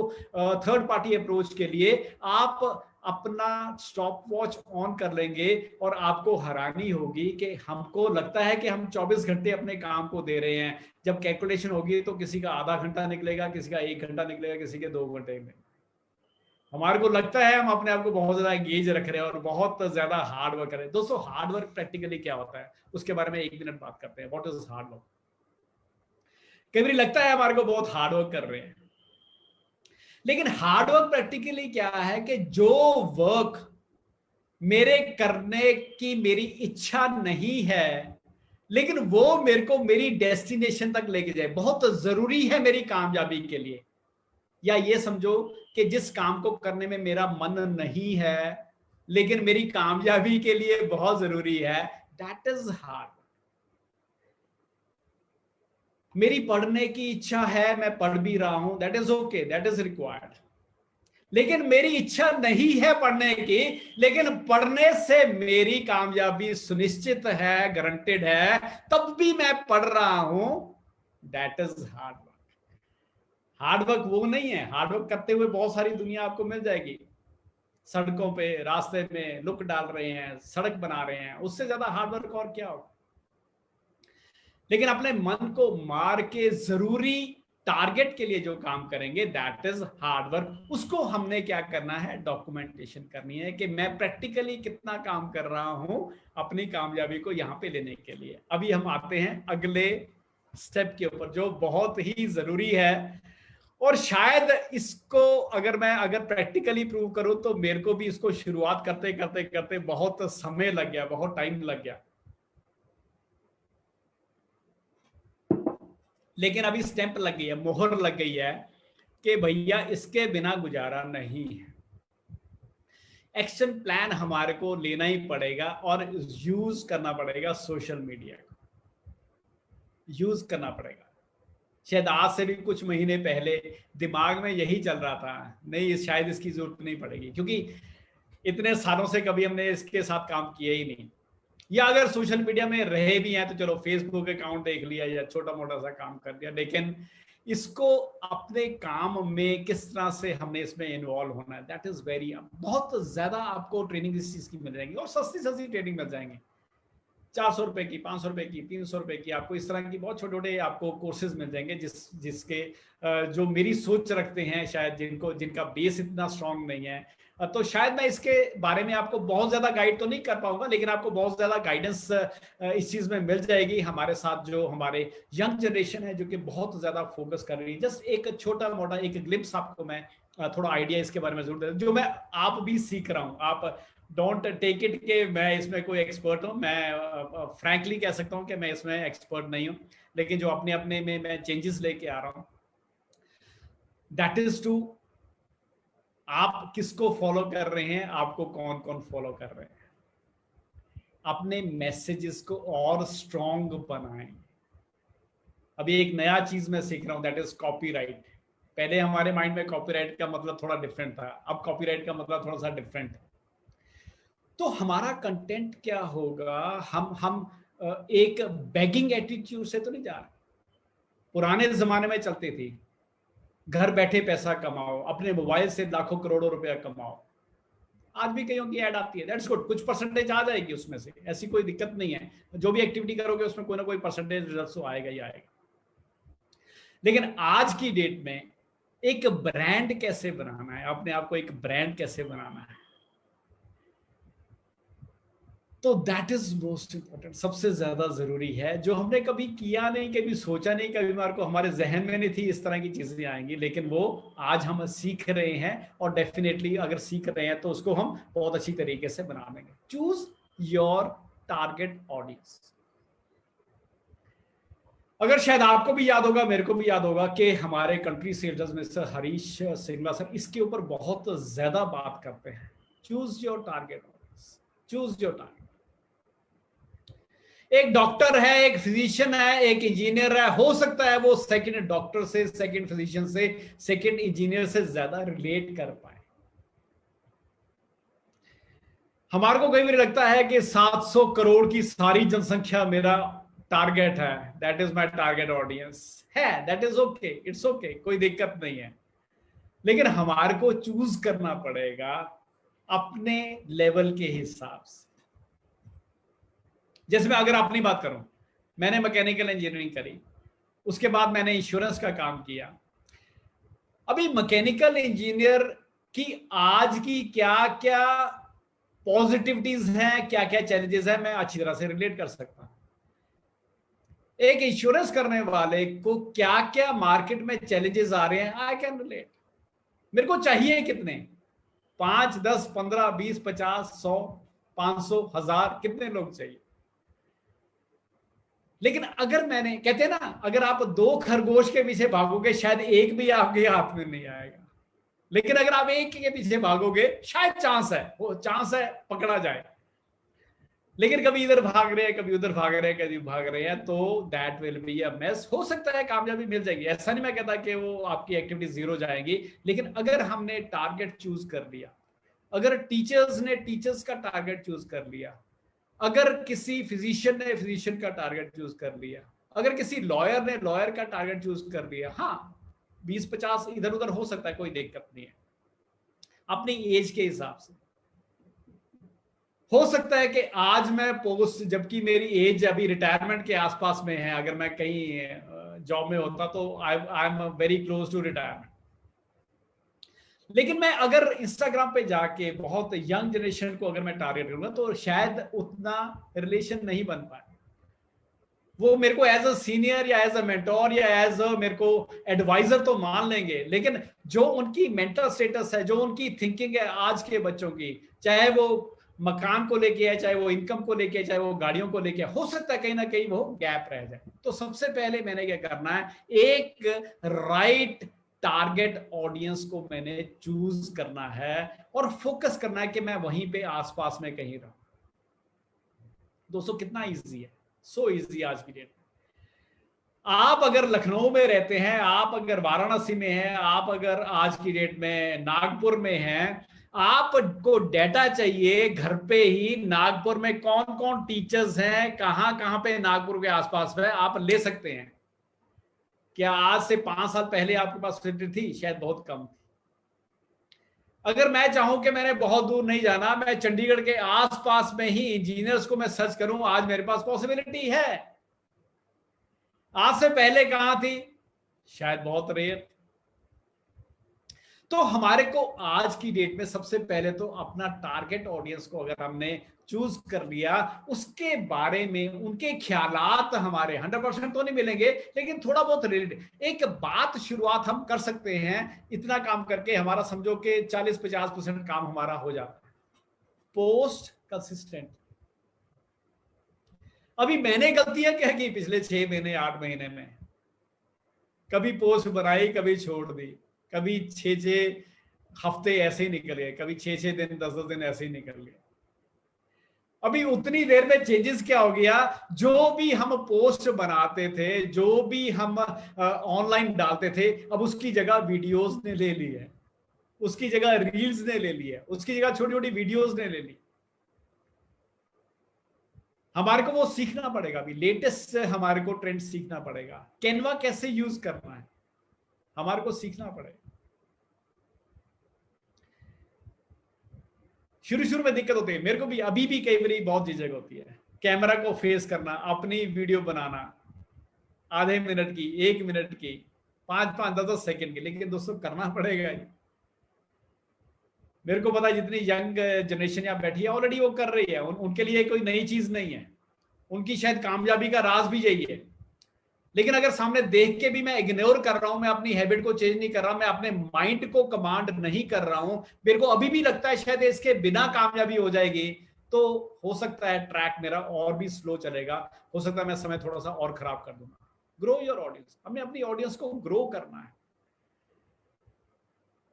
थर्ड पार्टी अप्रोच के लिए आप अपना स्टॉप वॉच ऑन कर लेंगे, और आपको हैरानी होगी कि हमको लगता है कि हम 24 घंटे अपने काम को दे रहे हैं। जब कैलकुलेशन होगी तो किसी का आधा घंटा निकलेगा, किसी का 1 घंटा निकलेगा, किसी के 2 घंटे में। हमारे को लगता है हम अपने आप को बहुत ज्यादा एंगेज रख रहे हैं और बहुत ज्यादा हार्ड वर्क कर रहे हैं। दोस्तों, हार्ड वर्क प्रैक्टिकली क्या होता है, उसके बारे में 1 मिनट बात करते हैं। What is hard work? कई बार लगता है हमारे को बहुत हार्ड वर्क कर रहे हैं, लेकिन हार्ड वर्क प्रैक्टिकली क्या है, कि जो वर्क मेरे करने की मेरी इच्छा नहीं है, लेकिन वो मेरे को मेरी डेस्टिनेशन तक लेके जाए, बहुत जरूरी है मेरी कामयाबी के लिए। या ये समझो कि जिस काम को करने में मेरा मन नहीं है, लेकिन मेरी कामयाबी के लिए बहुत जरूरी है, दैट इज हार्ड। मेरी पढ़ने की इच्छा है, मैं पढ़ भी रहा हूं, that is okay, that is required. लेकिन मेरी इच्छा नहीं है पढ़ने की, लेकिन पढ़ने से मेरी कामयाबी सुनिश्चित है, गारंटेड है, तब भी मैं पढ़ रहा हूं, that is hard work. Hard work वो नहीं है, हार्ड वर्क करते हुए बहुत सारी दुनिया आपको मिल जाएगी, सड़कों पे, रास्ते में लुक डाल रहे हैं, सड़क बना रहे हैं, उससे ज्यादा हार्ड वर्क और क्या होगा। लेकिन अपने मन को मार के जरूरी टारगेट के लिए जो काम करेंगे, दैट इज हार्ड वर्क। उसको हमने क्या करना है, डॉक्यूमेंटेशन करनी है, कि मैं प्रैक्टिकली कितना काम कर रहा हूं अपनी कामयाबी को यहां पे लेने के लिए। अभी हम आते हैं अगले स्टेप के ऊपर, जो बहुत ही जरूरी है, और शायद इसको अगर प्रैक्टिकली प्रूव करूं, तो मेरे को भी इसको शुरुआत करते करते करते बहुत समय लग गया, बहुत टाइम लग गया, लेकिन अभी स्टैंप लग गई है, मोहर लग गई है, कि भैया इसके बिना गुजारा नहीं है। एक्शन प्लान हमारे को लेना ही पड़ेगा, और यूज करना पड़ेगा, सोशल मीडिया को यूज करना पड़ेगा। शायद आज से भी कुछ महीने पहले दिमाग में यही चल रहा था, नहीं शायद इसकी जरूरत नहीं पड़ेगी, क्योंकि इतने सालों से कभी हमने इसके साथ काम किया ही नहीं। या अगर सोशल मीडिया में रहे भी हैं तो चलो फेसबुक अकाउंट देख लिया या छोटा मोटा सा काम कर दिया, लेकिन इसको अपने काम में किस तरह से हमने इसमें इन्वॉल्व होना है, दैट इज वेरी, बहुत ज्यादा आपको ट्रेनिंग इस चीज की मिल जाएगी और सस्ती सस्ती ट्रेनिंग मिल जाएंगी। 400 रुपए की, 500 रुपए की, 300 रुपए की, आपको इस तरह की बहुत छोटे छोटे आपको कोर्सेज मिल जाएंगे जिसके जो मेरी सोच रखते हैं, शायद जिनका बेस इतना स्ट्रांग नहीं है, तो शायद मैं इसके बारे में आपको बहुत ज्यादा गाइड तो नहीं कर पाऊंगा, लेकिन आपको बहुत ज्यादा गाइडेंस इस चीज में मिल जाएगी हमारे साथ। जो हमारे यंग जनरेशन है जो कि बहुत ज्यादा फोकस कर रही है, जस्ट एक छोटा मोटा एक ग्लिम्स आपको मैं थोड़ा आइडिया इसके बारे में जरूर दे, जो मैं आप भी सीख रहा हूँ। आप डोंट टेक इट के मैं इसमें कोई एक्सपर्ट हूँ, मैं फ्रैंकली कह सकता हूँ कि मैं इसमें एक्सपर्ट नहीं हूँ, लेकिन जो अपने अपने में मैं चेंजेस लेके आ रहा हूँ, दैट इज टू आप किसको फॉलो कर रहे हैं, आपको कौन कौन फॉलो कर रहे हैं, अपने मैसेजेस को और स्ट्रॉन्ग बनाएं। अभी एक नया चीज मैं सीख रहा हूं, दैट इज कॉपीराइट। पहले हमारे माइंड में कॉपीराइट का मतलब थोड़ा डिफरेंट था, अब कॉपीराइट का मतलब थोड़ा सा डिफरेंट है। तो हमारा कंटेंट क्या होगा, हम एक बेगिंग एटीट्यूड से तो नहीं जा रहे। पुराने जमाने में चलती थी, घर बैठे पैसा कमाओ, अपने मोबाइल से लाखों करोड़ों रुपया कमाओ। आज भी कईयों की ऐड आती है, दैट्स गुड, कुछ परसेंटेज आ जाएगी उसमें से, ऐसी कोई दिक्कत नहीं है। जो भी एक्टिविटी करोगे उसमें कोई ना कोई परसेंटेज रिजल्ट तो आएगा ही आएगा। लेकिन आज की डेट में एक ब्रांड कैसे बनाना है, अपने आप को एक ब्रांड कैसे बनाना है, तो दैट इज मोस्ट इंपॉर्टेंट, सबसे ज्यादा जरूरी है, जो हमने कभी किया नहीं, कभी सोचा नहीं, कभी हमारे को हमारे जहन में नहीं थी इस तरह की चीजें आएंगी, लेकिन वो आज हम सीख रहे हैं। और डेफिनेटली अगर सीख रहे हैं तो उसको हम बहुत अच्छी तरीके से बना देंगे। Choose your target audience. अगर शायद आपको भी याद होगा, मेरे को भी याद होगा कि हमारे country sales mister Harish Singla sir इसके ऊपर बहुत ज्यादा बात करते हैं। Choose your target audience, choose your target. एक डॉक्टर है, एक फिजिशियन है, एक इंजीनियर है, हो सकता है वो सेकंड डॉक्टर से, सेकंड फिजिशियन से, सेकंड इंजीनियर से ज्यादा रिलेट कर पाए। हमारे को कई बार लगता है कि 700 करोड़ की सारी जनसंख्या मेरा टारगेट है, that is my target audience है, that is okay, it's okay, कोई दिक्कत नहीं है। लेकिन हमारे को चूज करना पड़ेगा अपने लेवल के हिसाब से। जैसे मैं अगर अपनी बात करूं, मैंने मैकेनिकल इंजीनियरिंग करी, उसके बाद मैंने इंश्योरेंस का काम किया। अभी मैकेनिकल इंजीनियर की आज की क्या क्या पॉजिटिविटीज हैं, क्या क्या चैलेंजेस हैं, मैं अच्छी तरह से रिलेट कर सकता हूं। एक इंश्योरेंस करने वाले को क्या क्या मार्केट में चैलेंजेस आ रहे हैं, आई कैन रिलेट। मेरे को चाहिए कितने, 5, 10, 15, 20, 50, 100, 500, 1000, कितने लोग चाहिए। लेकिन अगर मैंने, कहते हैं ना, अगर आप 2 खरगोश के पीछे भागोगे शायद एक भी आपके हाथ में नहीं आएगा, लेकिन अगर आप एक के पीछे भागोगे शायद चांस है, वो चांस है पकड़ा जाए। लेकिन कभी इधर भाग रहे हैं, कभी उधर भाग रहे हैं, कभी भाग रहे हैं, तो that will be a mess. हो सकता है कामयाबी मिल जाएगी, ऐसा नहीं मैं कहता कि वो आपकी एक्टिविटी जीरो जाएगी, लेकिन अगर हमने टारगेट चूज कर लिया, अगर टीचर्स ने टीचर्स का टारगेट चूज कर लिया, अगर किसी फिजिशियन ने फिजिशियन का टारगेट चूज कर लिया, अगर किसी लॉयर ने लॉयर का टारगेट चूज कर लिया, हाँ 20-50 इधर उधर हो सकता है, कोई दिक्कत नहीं है, अपनी एज के हिसाब से। हो सकता है कि आज मैं पोस्ट, जबकि मेरी एज अभी रिटायरमेंट के आसपास में है, अगर मैं कहीं जॉब में होता तो I am very close to retirement, लेकिन मैं अगर इंस्टाग्राम पे जाके बहुत यंग जनरेशन को अगर मैं टारगेट करूंगा तो शायद उतना रिलेशन नहीं बन पाए। वो मेरे को एज अ सीनियर या एज अ मेंटोर या एज अ मेरे को एडवाइजर तो मान लेंगे, लेकिन जो उनकी मेंटल स्टेटस है, जो उनकी थिंकिंग है आज के बच्चों की, चाहे वो मकान को लेके है, चाहे वो इनकम को लेके, चाहे वो गाड़ियों को लेके, हो सकता है कहीं ना कहीं वो गैप रह जाए। तो सबसे पहले मैंने क्या करना है, एक राइट टारगेट ऑडियंस को मैंने चूज करना है और फोकस करना है कि मैं वहीं पे आसपास में कहीं रहूं। दोस्तों कितना इजी है, सो इजी आज की डेट में। आप अगर लखनऊ में रहते हैं, आप अगर वाराणसी में हैं, आप अगर आज की डेट में नागपुर में हैं, आपको डेटा चाहिए घर पे ही, नागपुर में कौन कौन टीचर्स हैं, कहां कहां पे नागपुर के आसपास में आप ले सकते हैं। क्या आज से 5 साल पहले आपके पास फैसिलिटी थी? शायद बहुत कम थी। अगर मैं चाहूं कि मैंने बहुत दूर नहीं जाना, मैं चंडीगढ़ के आसपास में ही इंजीनियर्स को मैं सर्च करूं, आज मेरे पास पॉसिबिलिटी है। आज से पहले कहां थी? शायद बहुत रेयर। तो हमारे को आज की डेट में सबसे पहले तो अपना टारगेट ऑडियंस को अगर हमने चूज कर लिया, उसके बारे में उनके ख्यालात हमारे 100% तो नहीं मिलेंगे, लेकिन थोड़ा बहुत रिलेटेड एक बात शुरुआत हम कर सकते हैं। इतना काम करके हमारा समझो कि 40-50% काम हमारा हो जाता है। Post consistent. अभी मैंने गलतियां क्या की पिछले 6 महीने 8 महीने में? कभी पोस्ट बनाई, कभी छोड़ दी, कभी 6 हफ्ते ऐसे ही निकल गए, कभी 6 दिन 10 दिन ऐसे ही निकल गए। अभी उतनी देर में चेंजेस क्या हो गया, जो भी हम पोस्ट बनाते थे, जो भी हम ऑनलाइन डालते थे, अब उसकी जगह वीडियोस ने ले ली है, उसकी जगह रील्स ने ले ली है, उसकी जगह छोटी छोटी वीडियोस ने ले ली। हमारे को वो सीखना पड़ेगा, अभी लेटेस्ट हमारे को ट्रेंड सीखना पड़ेगा। कैनवा कैसे यूज करना है हमारे को सीखना पड़ेगा। शुरू में दिक्कत होती है, मेरे को भी अभी भी कई बार बहुत झिझक होती है। कैमरा को फेस करना, अपनी वीडियो बनाना, आधे मिनट की, 1 मिनट की, 5-5 10-10 सेकंड की, लेकिन दोस्तों करना पड़ेगा ही। मेरे को पता है जितनी यंग जनरेशन यहाँ बैठी है ऑलरेडी वो कर रही है, उनके लिए कोई नई चीज नहीं है, उनकी शायद कामयाबी का राज भी यही है। लेकिन अगर सामने देख के भी मैं इग्नोर कर रहा हूं, मैं अपनी हैबिट को चेंज नहीं कर रहा, मैं अपने माइंड को कमांड नहीं कर रहा हूं, मेरे को अभी भी लगता है शायद इसके बिना कामयाबी हो जाएगी, तो हो सकता है ट्रैक मेरा और भी स्लो चलेगा, हो सकता है मैं समय थोड़ा सा और खराब कर दूंगा। ग्रो योर ऑडियंस, हमें अपनी ऑडियंस को ग्रो करना है।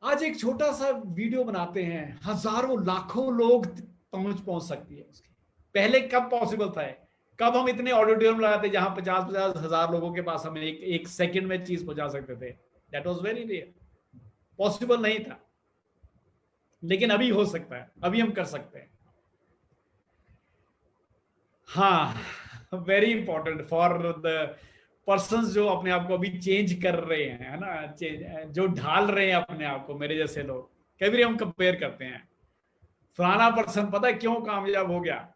आज एक छोटा सा वीडियो बनाते हैं, हजारों लाखों लोग पहुंच सकती है उसकी। पहले कब पॉसिबल था? कब हम इतने ऑडिटोरियम लगाते जहां 50-50 हजार लोगों के पास हम एक सेकंड में चीज पहुंचा सकते थे? That was very rare, possible नहीं था। लेकिन अभी हो सकता है, अभी हम कर सकते हैं। हाँ, very important for the persons जो अपने आप को अभी चेंज कर रहे हैं, है ना, जो ढाल रहे हैं अपने आप को, मेरे जैसे लोग। कई बार हम कंपेयर करते हैं, फलाना पर्सन पता है क्यों कामयाब हो गया?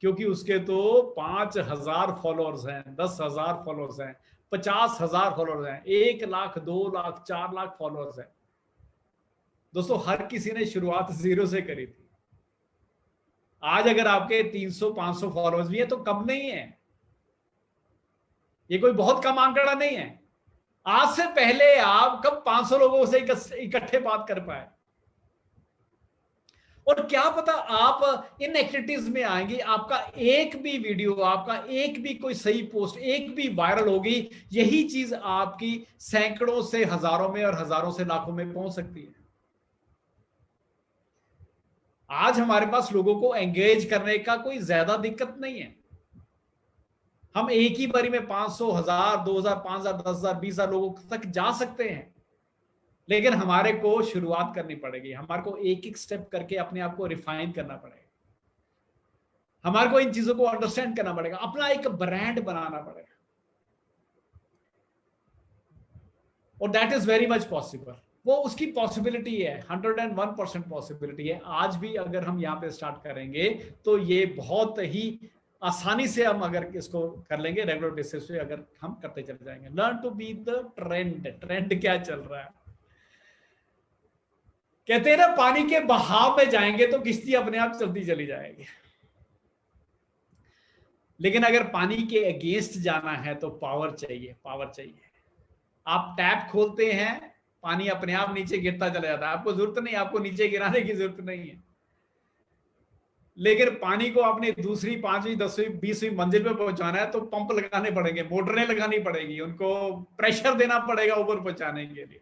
क्योंकि उसके तो 5,000 फॉलोअर्स हैं, 10,000 फॉलोअर्स हैं, 50,000 फॉलोअर्स हैं, 1 लाख, 2 लाख, 4 लाख फॉलोअर्स हैं। दोस्तों हर किसी ने शुरुआत 0 से करी थी। आज अगर आपके 300-500 फॉलोअर्स भी है तो कम नहीं है, ये कोई बहुत कम आंकड़ा नहीं है। आज से पहले आप कब 500 लोगों से इकट्ठे बात कर पाए? और क्या पता आप इन एक्टिविटीज में आएंगे, आपका एक भी वीडियो, आपका एक भी कोई सही पोस्ट, एक भी वायरल होगी, यही चीज आपकी सैकड़ों से हजारों में और हजारों से लाखों में पहुंच सकती है। आज हमारे पास लोगों को एंगेज करने का कोई ज्यादा दिक्कत नहीं है। हम एक ही बारी में 500, 1000, 2000, 5000, 10,000, 20,000 लोगों तक जा सकते हैं, लेकिन हमारे को शुरुआत करनी पड़ेगी। हमारे को एक एक स्टेप करके अपने आप को रिफाइन करना पड़ेगा। हमारे को इन चीजों को अंडरस्टैंड करना पड़ेगा, अपना एक ब्रांड बनाना पड़ेगा, और that is very much possible. वो उसकी पॉसिबिलिटी है, 101% पॉसिबिलिटी है। आज भी अगर हम यहाँ पे स्टार्ट करेंगे तो ये बहुत ही आसानी से हम अगर इसको कर लेंगे, रेगुलर बेसिस पे अगर हम करते चले जाएंगे। Learn to be the trend. Trend क्या चल रहा है? कहते हैं ना, पानी के बहाव में जाएंगे तो किश्ती अपने आप चलती चली जाएगी, लेकिन अगर पानी के अगेंस्ट जाना है तो पावर चाहिए, पावर चाहिए। आप टैप खोलते हैं, पानी अपने आप नीचे गिरता चला जाता है, आपको जरूरत नहीं, आपको नीचे गिराने की जरूरत नहीं है। लेकिन पानी को अपनी दूसरी, 5वीं, 10वीं, 20वीं मंजिल पे पहुंचाना है तो पंप लगाने पड़ेंगे, मोटरें लगानी पड़ेगी, उनको प्रेशर देना पड़ेगा ऊपर पहुंचाने के लिए।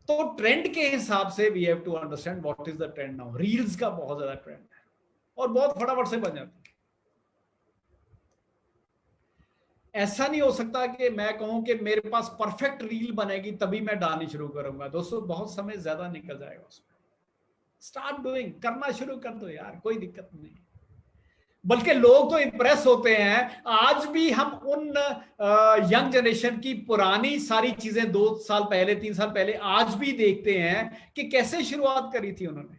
तो ट्रेंड के हिसाब से we have to understand what is the trend now. Reels का बहुत ज्यादा ट्रेंड है और बहुत फटाफट से बन जाती है। ऐसा नहीं हो सकता कि मैं कहूं कि मेरे पास परफेक्ट रील बनेगी तभी मैं डालनी शुरू करूंगा। दोस्तों बहुत समय ज्यादा निकल जाएगा उसमें। स्टार्ट डूइंग, करना शुरू कर दो यार, कोई दिक्कत नहीं। बल्कि लोग तो इंप्रेस होते हैं, आज भी हम उन यंग जनरेशन की पुरानी सारी चीजें 2 साल पहले 3 साल पहले आज भी देखते हैं कि कैसे शुरुआत करी थी उन्होंने,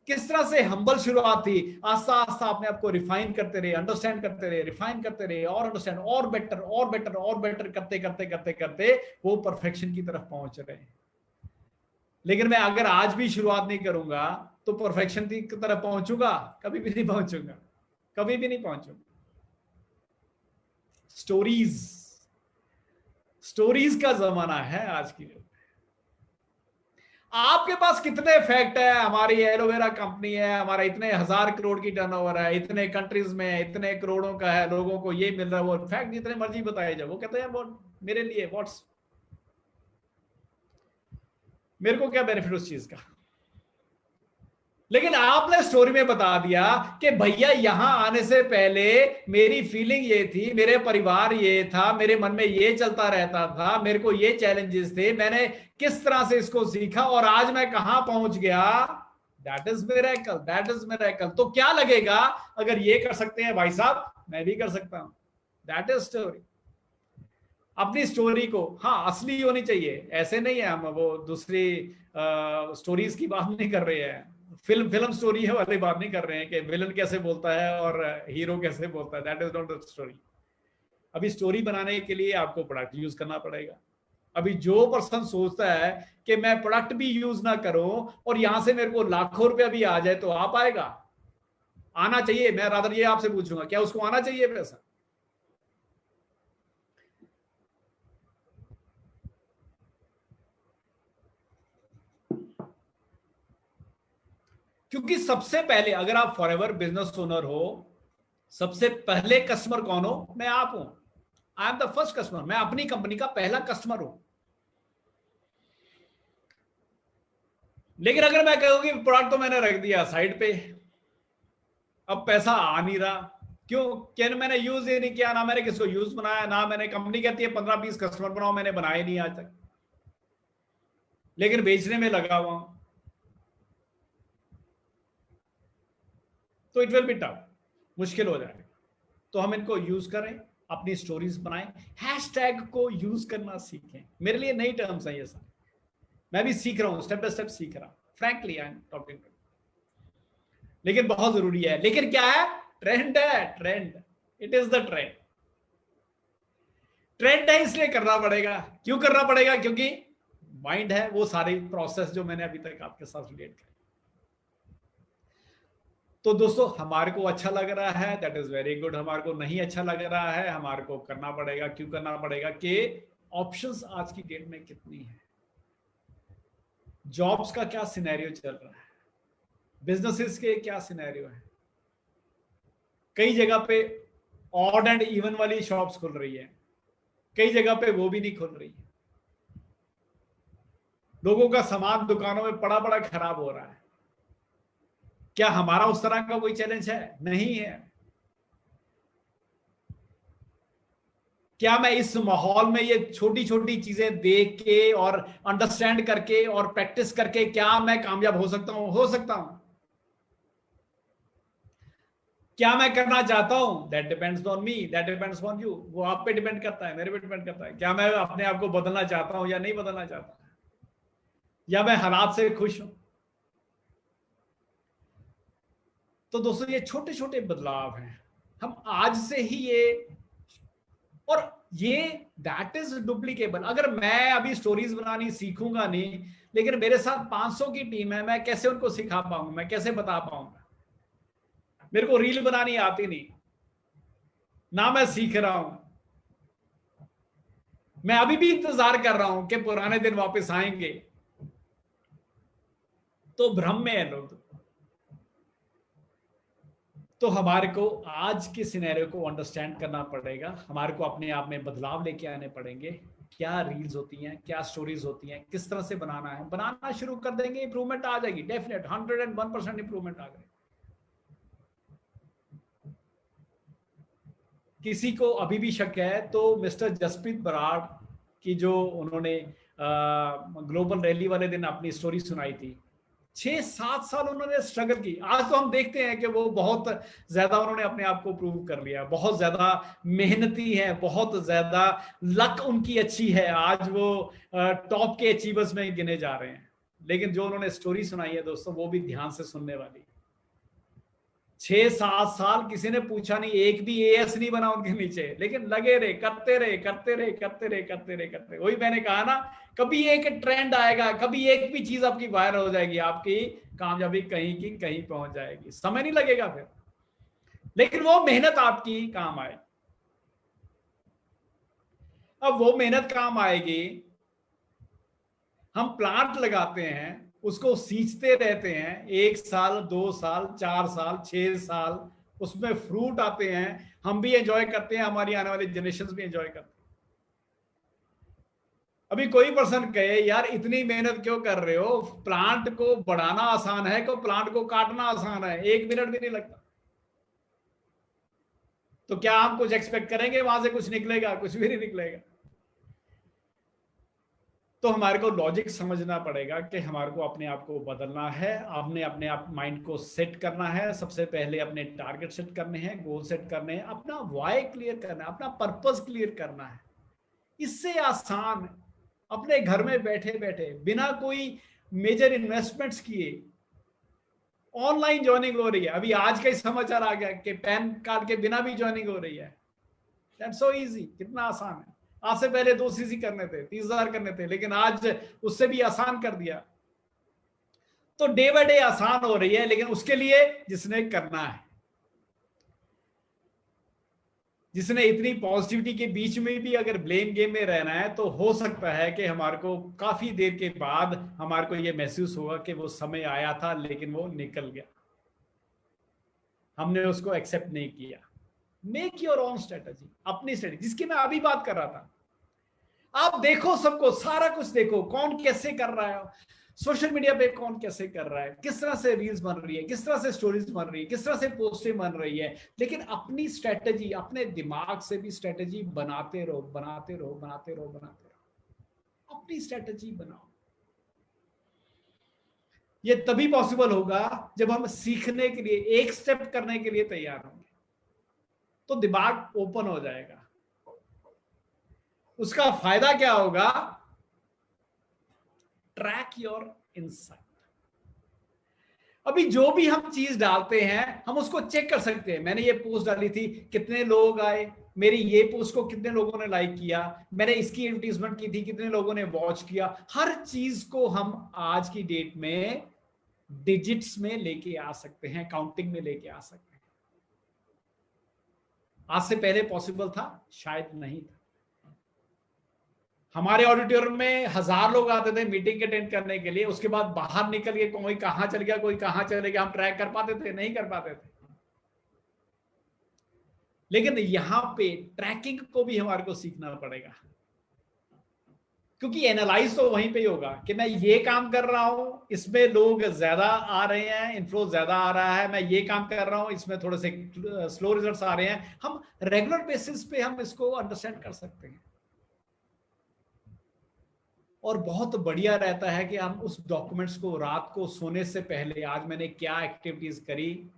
किस तरह से हम्बल शुरुआत थी, आस्ता आस्ता अपने आप को रिफाइन करते रहे, अंडरस्टैंड करते रहे, रिफाइन करते रहे, और अंडरस्टैंड, और बेटर और बेटर और बेटर करते करते करते करते वो परफेक्शन की तरफ पहुंच रहे हैं। लेकिन मैं अगर आज भी शुरुआत नहीं करूंगा तो परफेक्शन की तरफ पहुंचूंगा? कभी भी नहीं पहुंचूंगा, कभी भी नहीं पहुंचूंगा। स्टोरीज, स्टोरीज का जमाना है आज की। आपके पास कितने फैक्ट है, हमारी एलोवेरा कंपनी है, हमारा इतने 1000 करोड़ की टर्नओवर है, इतने कंट्रीज में इतने करोड़ों का है, लोगों को ये मिल रहा है, वो फैक्ट जितने मर्जी बताए जाए, वो कहते हैं वो मेरे लिए व्हाट्स, मेरे को क्या बेनिफिट उस चीज का। लेकिन आपने स्टोरी में बता दिया कि भैया यहां आने से पहले मेरी फीलिंग ये थी, मेरे परिवार ये था, मेरे मन में ये चलता रहता था, मेरे को ये चैलेंजेस थे, मैंने किस तरह से इसको सीखा और आज मैं कहां पहुंच गया। That is miracle, that is miracle. तो क्या लगेगा अगर ये कर सकते हैं भाई साहब, मैं भी कर सकता हूं। That is story. अपनी स्टोरी को, हाँ असली होनी चाहिए, ऐसे नहीं है हम वो दूसरी स्टोरीज की बात नहीं कर रहे हैं, फिल्म स्टोरी है वाली बात नहीं कर रहे हैं कि विलन कैसे बोलता है और हीरो कैसे बोलता है। That is not the story. अभी स्टोरी बनाने के लिए आपको प्रोडक्ट यूज करना पड़ेगा। अभी जो पर्सन सोचता है कि मैं प्रोडक्ट भी यूज ना करूं और यहां से मेरे को लाखों रुपया भी आ जाए, तो आ पाएगा? आना चाहिए। मैं रादर ये आपसे पूछूंगा, क्या उसको आना चाहिए पैसा? क्योंकि सबसे पहले अगर आप फॉरएवर बिजनेस ओनर हो, सबसे पहले कस्टमर कौन हो? मैं आप हूं। I am the first customer, मैं अपनी कंपनी का पहला कस्टमर हूं। लेकिन अगर मैं कहूं कि प्रोडक्ट तो मैंने रख दिया साइड पे, अब पैसा आ नहीं रहा, क्यों? क्या मैंने यूज ही नहीं किया, ना मैंने किसको यूज बनाया, ना मैंने, कंपनी कहती है 15-20 कस्टमर बनाओ, मैंने बनाए नहीं आज तक, लेकिन बेचने में लगा हुआ हूं, तो इट विल बी टफ, मुश्किल हो जाएगा। तो हम इनको यूज करें, अपनी स्टोरीज बनाएं, हैशटैग को यूज करना सीखें। मेरे लिए नई टर्म्स है ये सब, मैं भी सीख रहा हूं, स्टेप बाय स्टेप सीख रहा हूं, फ्रैंकली आई एम टॉकिंग। लेकिन बहुत जरूरी है। लेकिन क्या है? ट्रेंड है, trend, it is the trend. Trend है इसलिए करना पड़ेगा। क्यों करना पड़ेगा? क्योंकि माइंड है, वो सारी प्रोसेस जो मैंने अभी तक आपके साथ रिलेट की। तो दोस्तों हमारे को अच्छा लग रहा है, दैट इज वेरी गुड। हमारे को नहीं अच्छा लग रहा है, हमारे को करना पड़ेगा। क्यों करना पड़ेगा? कि ऑप्शंस आज की डेट में कितनी है, जॉब्स का क्या सिनेरियो चल रहा है, बिजनेसेस के क्या सिनेरियो है। कई जगह पे ऑड एंड इवन वाली शॉप्स खुल रही है, कई जगह पे वो भी नहीं खुल रही है। लोगों का सामान दुकानों में पड़ा पड़ा खराब हो रहा है। क्या हमारा उस तरह का कोई चैलेंज है? नहीं है। क्या मैं इस माहौल में ये छोटी छोटी चीजें देख के और अंडरस्टैंड करके और प्रैक्टिस करके क्या मैं कामयाब हो सकता हूं? हो सकता हूं। क्या मैं करना चाहता हूं? That depends on me, that depends on you. वो आप पे डिपेंड करता है, मेरे पे डिपेंड करता है। क्या मैं अपने आप को बदलना चाहता हूं या नहीं बदलना चाहता, या मैं हालात से खुश हूं? तो दोस्तों ये छोटे छोटे बदलाव हैं, हम आज से ही ये, और ये दैट इज डुप्लीकेबल। अगर मैं अभी स्टोरीज बनानी सीखूंगा नहीं, लेकिन मेरे साथ 500 की टीम है, मैं कैसे उनको सिखा पाऊंगा, मैं कैसे बता पाऊंगा? मेरे को रील बनानी आती नहीं, ना मैं सीख रहा हूं। मैं अभी भी इंतजार कर रहा हूं कि पुराने दिन वापस आएंगे, तो भ्रम में है लोग। तो हमारे को आज के सिनेरियो को अंडरस्टैंड करना पड़ेगा, हमारे को अपने आप में बदलाव लेके आने पड़ेंगे। क्या रील्स होती हैं, क्या स्टोरीज होती हैं, किस तरह से बनाना है, बनाना शुरू कर देंगे, इंप्रूवमेंट आ जाएगी, डेफिनेट 101% इंप्रूवमेंट आ जाएगी। किसी को अभी भी शक है तो मिस्टर जसप्रीत बराड़ की जो उन्होंने ग्लोबल रैली वाले दिन अपनी स्टोरी सुनाई थी, 6-7 साल उन्होंने स्ट्रगल की। आज तो हम देखते हैं कि वो बहुत ज्यादा उन्होंने अपने आप को प्रूव कर लिया, बहुत ज्यादा मेहनती है, बहुत ज्यादा लक उनकी अच्छी है, आज वो टॉप के अचीवर्स में गिने जा रहे हैं। लेकिन जो उन्होंने स्टोरी सुनाई है दोस्तों, वो भी ध्यान से सुनने वाली। 6-7 साल किसी ने पूछा नहीं, एक भी एएस नहीं बना उनके नीचे, लेकिन लगे रहे, करते रहे, करते रहे, करते रहे, करते रहे, करते रहे। वही मैंने कहा ना, कभी एक ट्रेंड आएगा, कभी एक भी चीज आपकी वायरल हो जाएगी, आपकी कामयाबी कहीं की कहीं पहुंच जाएगी, समय नहीं लगेगा फिर, लेकिन वो मेहनत आपकी काम आए। अब वो मेहनत काम आएगी, हम प्लांट लगाते हैं, उसको सींचते रहते हैं, 1 साल, 2 साल, 4 साल, 6 साल, उसमें फ्रूट आते हैं, हम भी एंजॉय करते हैं, हमारी आने वाली जनरेशन भी एंजॉय करते हैं। अभी कोई पर्सन कहे यार इतनी मेहनत क्यों कर रहे हो, प्लांट को बढ़ाना आसान है, को प्लांट को काटना आसान है, 1 मिनट भी नहीं लगता। तो क्या हम कुछ एक्सपेक्ट करेंगे वहां से कुछ निकलेगा? कुछ भी नहीं निकलेगा। तो हमारे को लॉजिक समझना पड़ेगा कि हमारे को अपने आप को बदलना है, आपने अपने आप माइंड को सेट करना है। सबसे पहले अपने टारगेट सेट करने हैं, गोल सेट करने हैं, अपना वाई क्लियर करना है, अपना पर्पस क्लियर करना है। इससे आसान अपने घर में बैठे बैठे बिना कोई मेजर इन्वेस्टमेंट्स किए ऑनलाइन ज्वाइनिंग हो रही है। अभी आज का ही समाचार आ गया कि पैन कार्ड के बिना भी ज्वाइनिंग हो रही है। दैट्स सो इजी, कितना आसान है। आज से पहले 2 सीसी करने थे, 30,000 करने थे, लेकिन आज उससे भी आसान कर दिया। तो डे बाय डे आसान हो रही है, लेकिन उसके लिए जिसने करना है, जिसने इतनी पॉजिटिविटी के बीच में भी अगर ब्लेम गेम में रहना है, तो हो सकता है कि हमारे को काफी देर के बाद हमारे को यह महसूस होगा कि वो समय आया था लेकिन वो निकल गया, हमने उसको एक्सेप्ट नहीं किया। मेक योर ओन स्ट्रेटजी, अपनी स्ट्रेटजी, जिसकी मैं अभी बात कर रहा था। आप देखो सबको, सारा कुछ देखो, कौन कैसे कर रहा है, सोशल मीडिया पे कौन कैसे कर रहा है, किस तरह से रील्स बन रही है, किस तरह से स्टोरीज बन रही है, किस तरह से पोस्टें बन रही है। लेकिन अपनी स्ट्रेटजी, अपने दिमाग से भी स्ट्रेटजी बनाते रहो, बनाते रहो, बनाते रहो, बनाते रहो, अपनी स्ट्रेटजी बनाओ। ये तभी पॉसिबल होगा जब हम सीखने के लिए, एक स्टेप करने के लिए तैयार होंगे, तो दिमाग ओपन हो जाएगा। उसका फायदा क्या होगा? Track your insight. अभी जो भी हम चीज डालते हैं, हम उसको चेक कर सकते हैं। मैंने ये पोस्ट डाली थी, कितने लोग आए, मेरी ये पोस्ट को कितने लोगों ने लाइक किया, मैंने इसकी एडवर्टीजमेंट की थी, कितने लोगों ने वॉच किया। हर चीज को हम आज की डेट में डिजिट्स में लेके आ सकते हैं, काउंटिंग में लेके आ सकते हैं। आज से पहले पॉसिबल था? शायद नहीं था। हमारे ऑडिटोरियम में 1000 लोग आते थे मीटिंग अटेंड करने के लिए, उसके बाद बाहर निकल के कोई कहां चल गया, कोई कहां चले गया, हम ट्रैक कर पाते थे? नहीं कर पाते थे। लेकिन यहां पे ट्रैकिंग को भी हमारे को सीखना पड़ेगा, क्योंकि एनालाइज तो वहीं पे ही होगा कि मैं ये काम कर रहा हूं, इसमें लोग ज्यादा आ रहे हैं, इनफ्लो ज्यादा आ रहा है, मैं ये काम कर रहा हूं, इसमें थोड़े से स्लो रिजल्ट्स आ रहे हैं। हम रेगुलर बेसिस पे हम इसको अंडरस्टैंड कर सकते हैं। और बहुत बढ़िया रहता है कि हम उस डॉक्यूमेंट्स को रात को सोने से पहले, आज मैंने क्या एक्टिविटीज करी,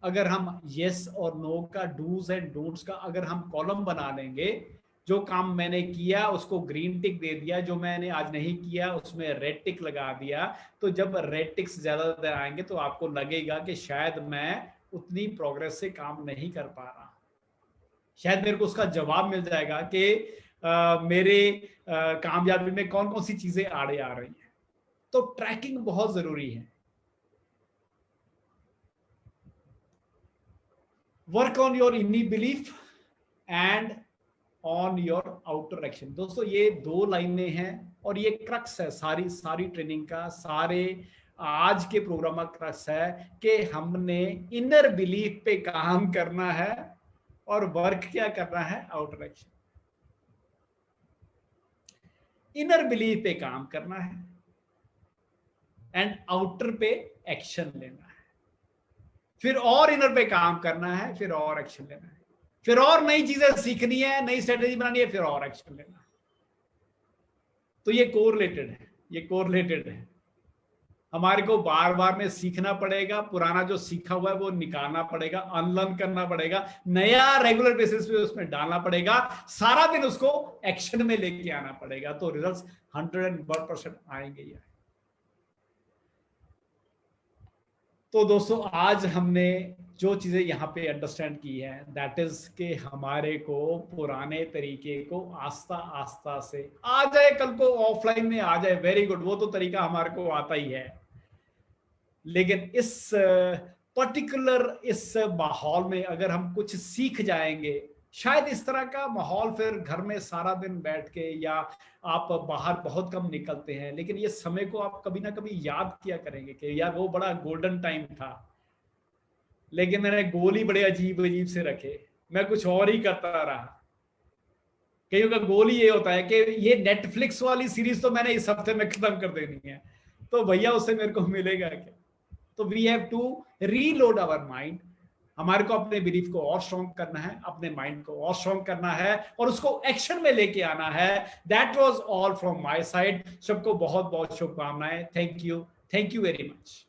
अगर हम यस और नो का, डूज एंड डोंट्स का अगर हम कॉलम बना लेंगे, जो काम मैंने किया उसको ग्रीन टिक दे दिया, जो मैंने आज नहीं किया उसमें रेड टिक लगा दिया, तो जब रेड टिक्स ज्यादा आएंगे तो आपको लगेगा कि शायद मैं उतनी प्रोग्रेस से काम नहीं कर पा रहा, शायद मेरे को उसका जवाब मिल जाएगा कि मेरे कामयाबी में कौन कौन सी चीजें आड़े आ रही हैं। तो ट्रैकिंग बहुत जरूरी है। वर्क ऑन योर इनी belief and on your outer action. दोस्तों ये 2 लाइनें हैं और ये क्रक्स है सारी ट्रेनिंग का, सारे आज के प्रोग्राम का क्रक्स है कि हमने इनर बिलीफ पे काम करना है और वर्क क्या करना है? Outer action. इनर बिलीफ पे काम करना है एंड आउटर पे एक्शन लेना है, फिर और इनर पे काम करना है, फिर और एक्शन लेना है, फिर और नई चीजें सीखनी है, नई स्ट्रेटेजी बनानी है, फिर और एक्शन लेना। तो ये कोरिलेटेड है, ये कोरिलेटेड है। हमारे को बार बार में सीखना पड़ेगा, पुराना जो सीखा हुआ है वो निकालना पड़ेगा, अनलर्न करना पड़ेगा, नया रेगुलर बेसिस पे उसमें डालना पड़ेगा, सारा दिन उसको एक्शन में लेके आना पड़ेगा, तो रिजल्ट्स 101% आएंगे ही। तो दोस्तों आज हमने जो चीजें यहाँ पे अंडरस्टैंड की है, दैट इज कि हमारे को पुराने तरीके को आस्ता आस्ता से, आ जाए कल को ऑफलाइन में आ जाए, वेरी गुड, वो तो तरीका हमारे को आता ही है, लेकिन इस पर्टिकुलर इस माहौल में अगर हम कुछ सीख जाएंगे, शायद इस तरह का माहौल फिर घर में सारा दिन बैठ के, या आप बाहर बहुत कम निकलते हैं, लेकिन ये समय को आप कभी ना कभी याद किया करेंगे कि यार वो बड़ा गोल्डन टाइम था, लेकिन मैंने गोल ही बड़े अजीब अजीब से रखे, मैं कुछ और ही करता रहा। कईयों का गोल ही ये होता है कि ये नेटफ्लिक्स वाली सीरीज तो मैंने इस हफ्ते में खत्म कर देनी है, तो भैया उससे मेरे को मिलेगा क्या? तो we have to reload our mind. हमारे को अपने बिलीफ को और स्ट्रॉन्ग करना है, अपने माइंड को और स्ट्रॉन्ग करना है, और उसको एक्शन में लेके आना है। That was all from my side. सबको बहुत बहुत शुभकामनाएं। Thank you very much.